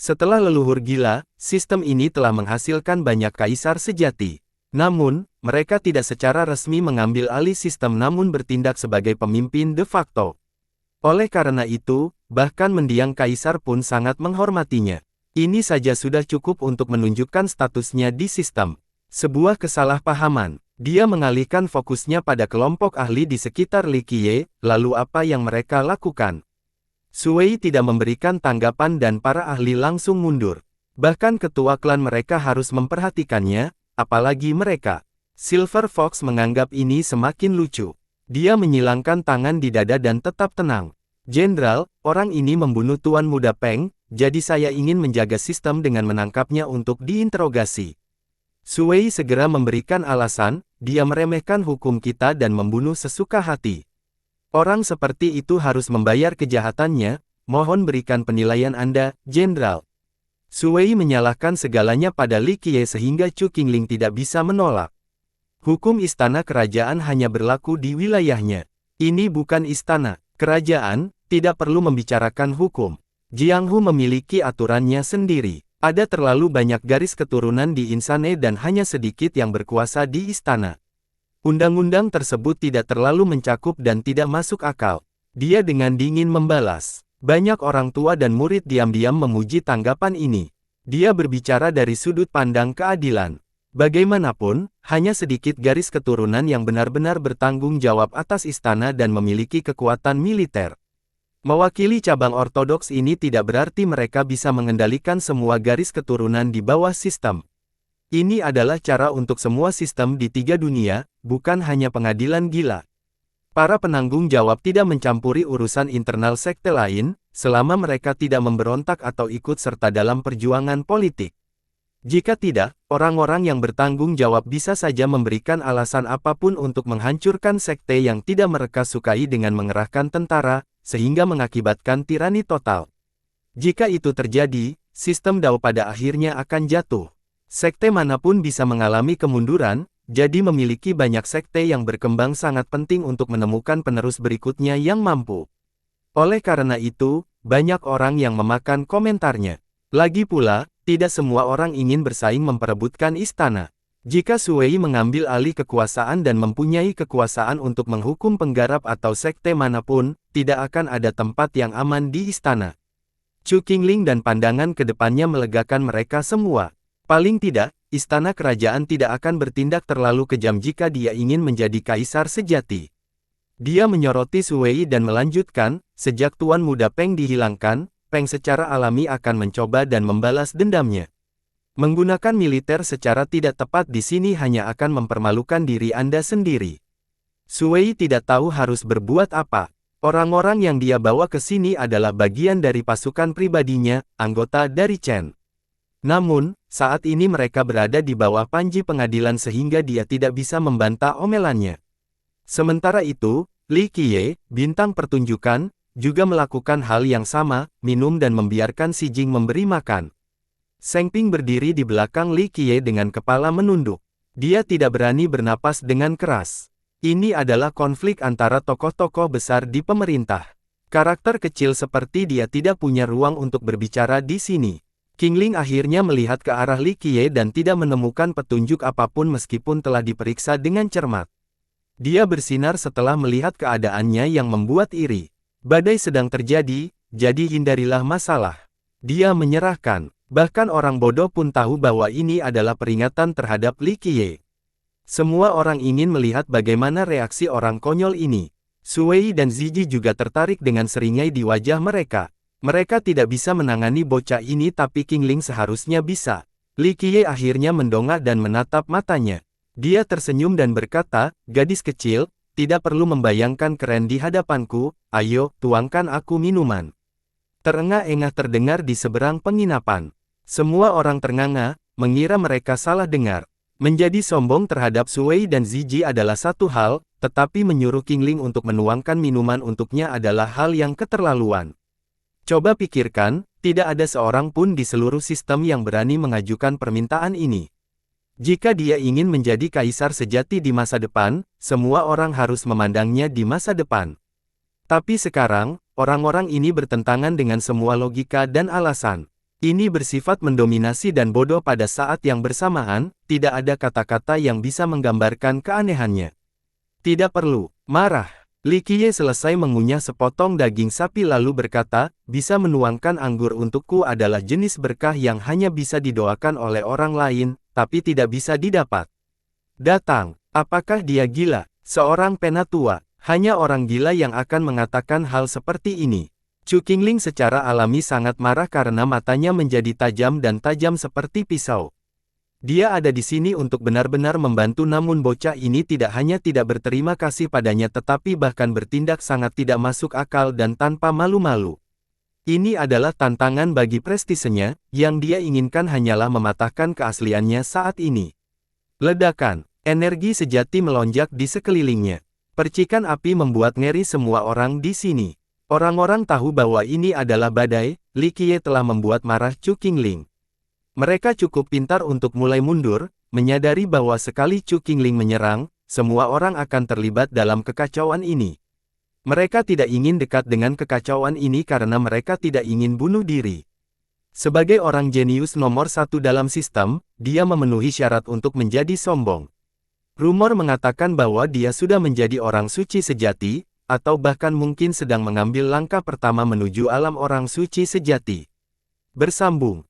Setelah leluhur gila, sistem ini telah menghasilkan banyak kaisar sejati. Namun, mereka tidak secara resmi mengambil alih sistem namun bertindak sebagai pemimpin de facto. Oleh karena itu, bahkan mendiang kaisar pun sangat menghormatinya. Ini saja sudah cukup untuk menunjukkan statusnya di sistem. Sebuah kesalahpahaman. Dia mengalihkan fokusnya pada kelompok ahli di sekitar Li Qiye, lalu apa yang mereka lakukan? Sui tidak memberikan tanggapan dan para ahli langsung mundur. Bahkan ketua klan mereka harus memperhatikannya, apalagi mereka. Silver Fox menganggap ini semakin lucu. Dia menyilangkan tangan di dada dan tetap tenang. Jenderal, orang ini membunuh Tuan Muda Peng, jadi saya ingin menjaga sistem dengan menangkapnya untuk diinterogasi. Sui segera memberikan alasan, dia meremehkan hukum kita dan membunuh sesuka hati. Orang seperti itu harus membayar kejahatannya, mohon berikan penilaian Anda, Jenderal. Sui menyalahkan segalanya pada Li Qiye sehingga Chu Qingling tidak bisa menolak. Hukum istana kerajaan hanya berlaku di wilayahnya. Ini bukan istana, kerajaan, tidak perlu membicarakan hukum. Jiang Hu memiliki aturannya sendiri. Ada terlalu banyak garis keturunan di Insane dan hanya sedikit yang berkuasa di istana. Undang-undang tersebut tidak terlalu mencakup dan tidak masuk akal. Dia dengan dingin membalas. Banyak orang tua dan murid diam-diam memuji tanggapan ini. Dia berbicara dari sudut pandang keadilan. Bagaimanapun, hanya sedikit garis keturunan yang benar-benar bertanggung jawab atas istana dan memiliki kekuatan militer. Mewakili cabang ortodoks ini tidak berarti mereka bisa mengendalikan semua garis keturunan di bawah sistem. Ini adalah cara untuk semua sistem di tiga dunia, bukan hanya pengadilan gila. Para penanggung jawab tidak mencampuri urusan internal sekte lain, selama mereka tidak memberontak atau ikut serta dalam perjuangan politik. Jika tidak, orang-orang yang bertanggung jawab bisa saja memberikan alasan apapun untuk menghancurkan sekte yang tidak mereka sukai dengan mengerahkan tentara, sehingga mengakibatkan tirani total. Jika itu terjadi, sistem Dao pada akhirnya akan jatuh. Sekte manapun bisa mengalami kemunduran, jadi memiliki banyak sekte yang berkembang sangat penting untuk menemukan penerus berikutnya yang mampu. Oleh karena itu, banyak orang yang memakan komentarnya. Lagi pula, tidak semua orang ingin bersaing memperebutkan istana. Jika Sui mengambil alih kekuasaan dan mempunyai kekuasaan untuk menghukum penggarap atau sekte manapun, tidak akan ada tempat yang aman di istana. Chu Qingling dan pandangan ke depannya melegakan mereka semua. Paling tidak, istana kerajaan tidak akan bertindak terlalu kejam jika dia ingin menjadi kaisar sejati. Dia menyoroti Sui dan melanjutkan, sejak Tuan Muda Peng dihilangkan, Peng secara alami akan mencoba dan membalas dendamnya. Menggunakan militer secara tidak tepat di sini hanya akan mempermalukan diri Anda sendiri. Sui tidak tahu harus berbuat apa. Orang-orang yang dia bawa ke sini adalah bagian dari pasukan pribadinya, anggota dari Chen. Namun, saat ini mereka berada di bawah panji pengadilan sehingga dia tidak bisa membantah omelannya. Sementara itu, Li Qiye, bintang pertunjukan, juga melakukan hal yang sama, minum dan membiarkan Si Jing memberi makan. Seng Ping berdiri di belakang Li Qiye dengan kepala menunduk. Dia tidak berani bernapas dengan keras. Ini adalah konflik antara tokoh-tokoh besar di pemerintah. Karakter kecil seperti dia tidak punya ruang untuk berbicara di sini. Qingling akhirnya melihat ke arah Li Qiye dan tidak menemukan petunjuk apapun meskipun telah diperiksa dengan cermat. Dia bersinar setelah melihat keadaannya yang membuat iri. Badai sedang terjadi, jadi hindarilah masalah. Dia menyerahkan. Bahkan orang bodoh pun tahu bahwa ini adalah peringatan terhadap Li Qiye. Semua orang ingin melihat bagaimana reaksi orang konyol ini. Sui dan Zijie juga tertarik dengan seringai di wajah mereka. Mereka tidak bisa menangani bocah ini tapi Qingling seharusnya bisa. Li Qiye akhirnya mendongak dan menatap matanya. Dia tersenyum dan berkata, gadis kecil, tidak perlu membayangkan keren di hadapanku, ayo, tuangkan aku minuman. Terengah-engah terdengar di seberang penginapan. Semua orang ternganga, mengira mereka salah dengar. Menjadi sombong terhadap Sui dan Zijie adalah satu hal, tetapi menyuruh Qingling untuk menuangkan minuman untuknya adalah hal yang keterlaluan. Coba pikirkan, tidak ada seorang pun di seluruh sistem yang berani mengajukan permintaan ini. Jika dia ingin menjadi kaisar sejati di masa depan, semua orang harus memandangnya di masa depan. Tapi sekarang, orang-orang ini bertentangan dengan semua logika dan alasan. Ini bersifat mendominasi dan bodoh pada saat yang bersamaan, tidak ada kata-kata yang bisa menggambarkan keanehannya. Tidak perlu marah. Li Qiye selesai mengunyah sepotong daging sapi lalu berkata, bisa menuangkan anggur untukku adalah jenis berkah yang hanya bisa didoakan oleh orang lain, tapi tidak bisa didapat. Datang, apakah dia gila? Seorang penatua, hanya orang gila yang akan mengatakan hal seperti ini. Chu Qingling secara alami sangat marah karena matanya menjadi tajam dan tajam seperti pisau. Dia ada di sini untuk benar-benar membantu namun bocah ini tidak hanya tidak berterima kasih padanya tetapi bahkan bertindak sangat tidak masuk akal dan tanpa malu-malu. Ini adalah tantangan bagi prestisenya, yang dia inginkan hanyalah mematahkan keasliannya saat ini. Ledakan, energi sejati melonjak di sekelilingnya. Percikan api membuat ngeri semua orang di sini. Orang-orang tahu bahwa ini adalah badai. Li Qiye telah membuat marah Chu Qingling. Mereka cukup pintar untuk mulai mundur, menyadari bahwa sekali Chu Qingling menyerang, semua orang akan terlibat dalam kekacauan ini. Mereka tidak ingin dekat dengan kekacauan ini karena mereka tidak ingin bunuh diri. Sebagai orang jenius nomor satu dalam sistem, dia memenuhi syarat untuk menjadi sombong. Rumor mengatakan bahwa dia sudah menjadi orang suci sejati, atau bahkan mungkin sedang mengambil langkah pertama menuju alam orang suci sejati. Bersambung.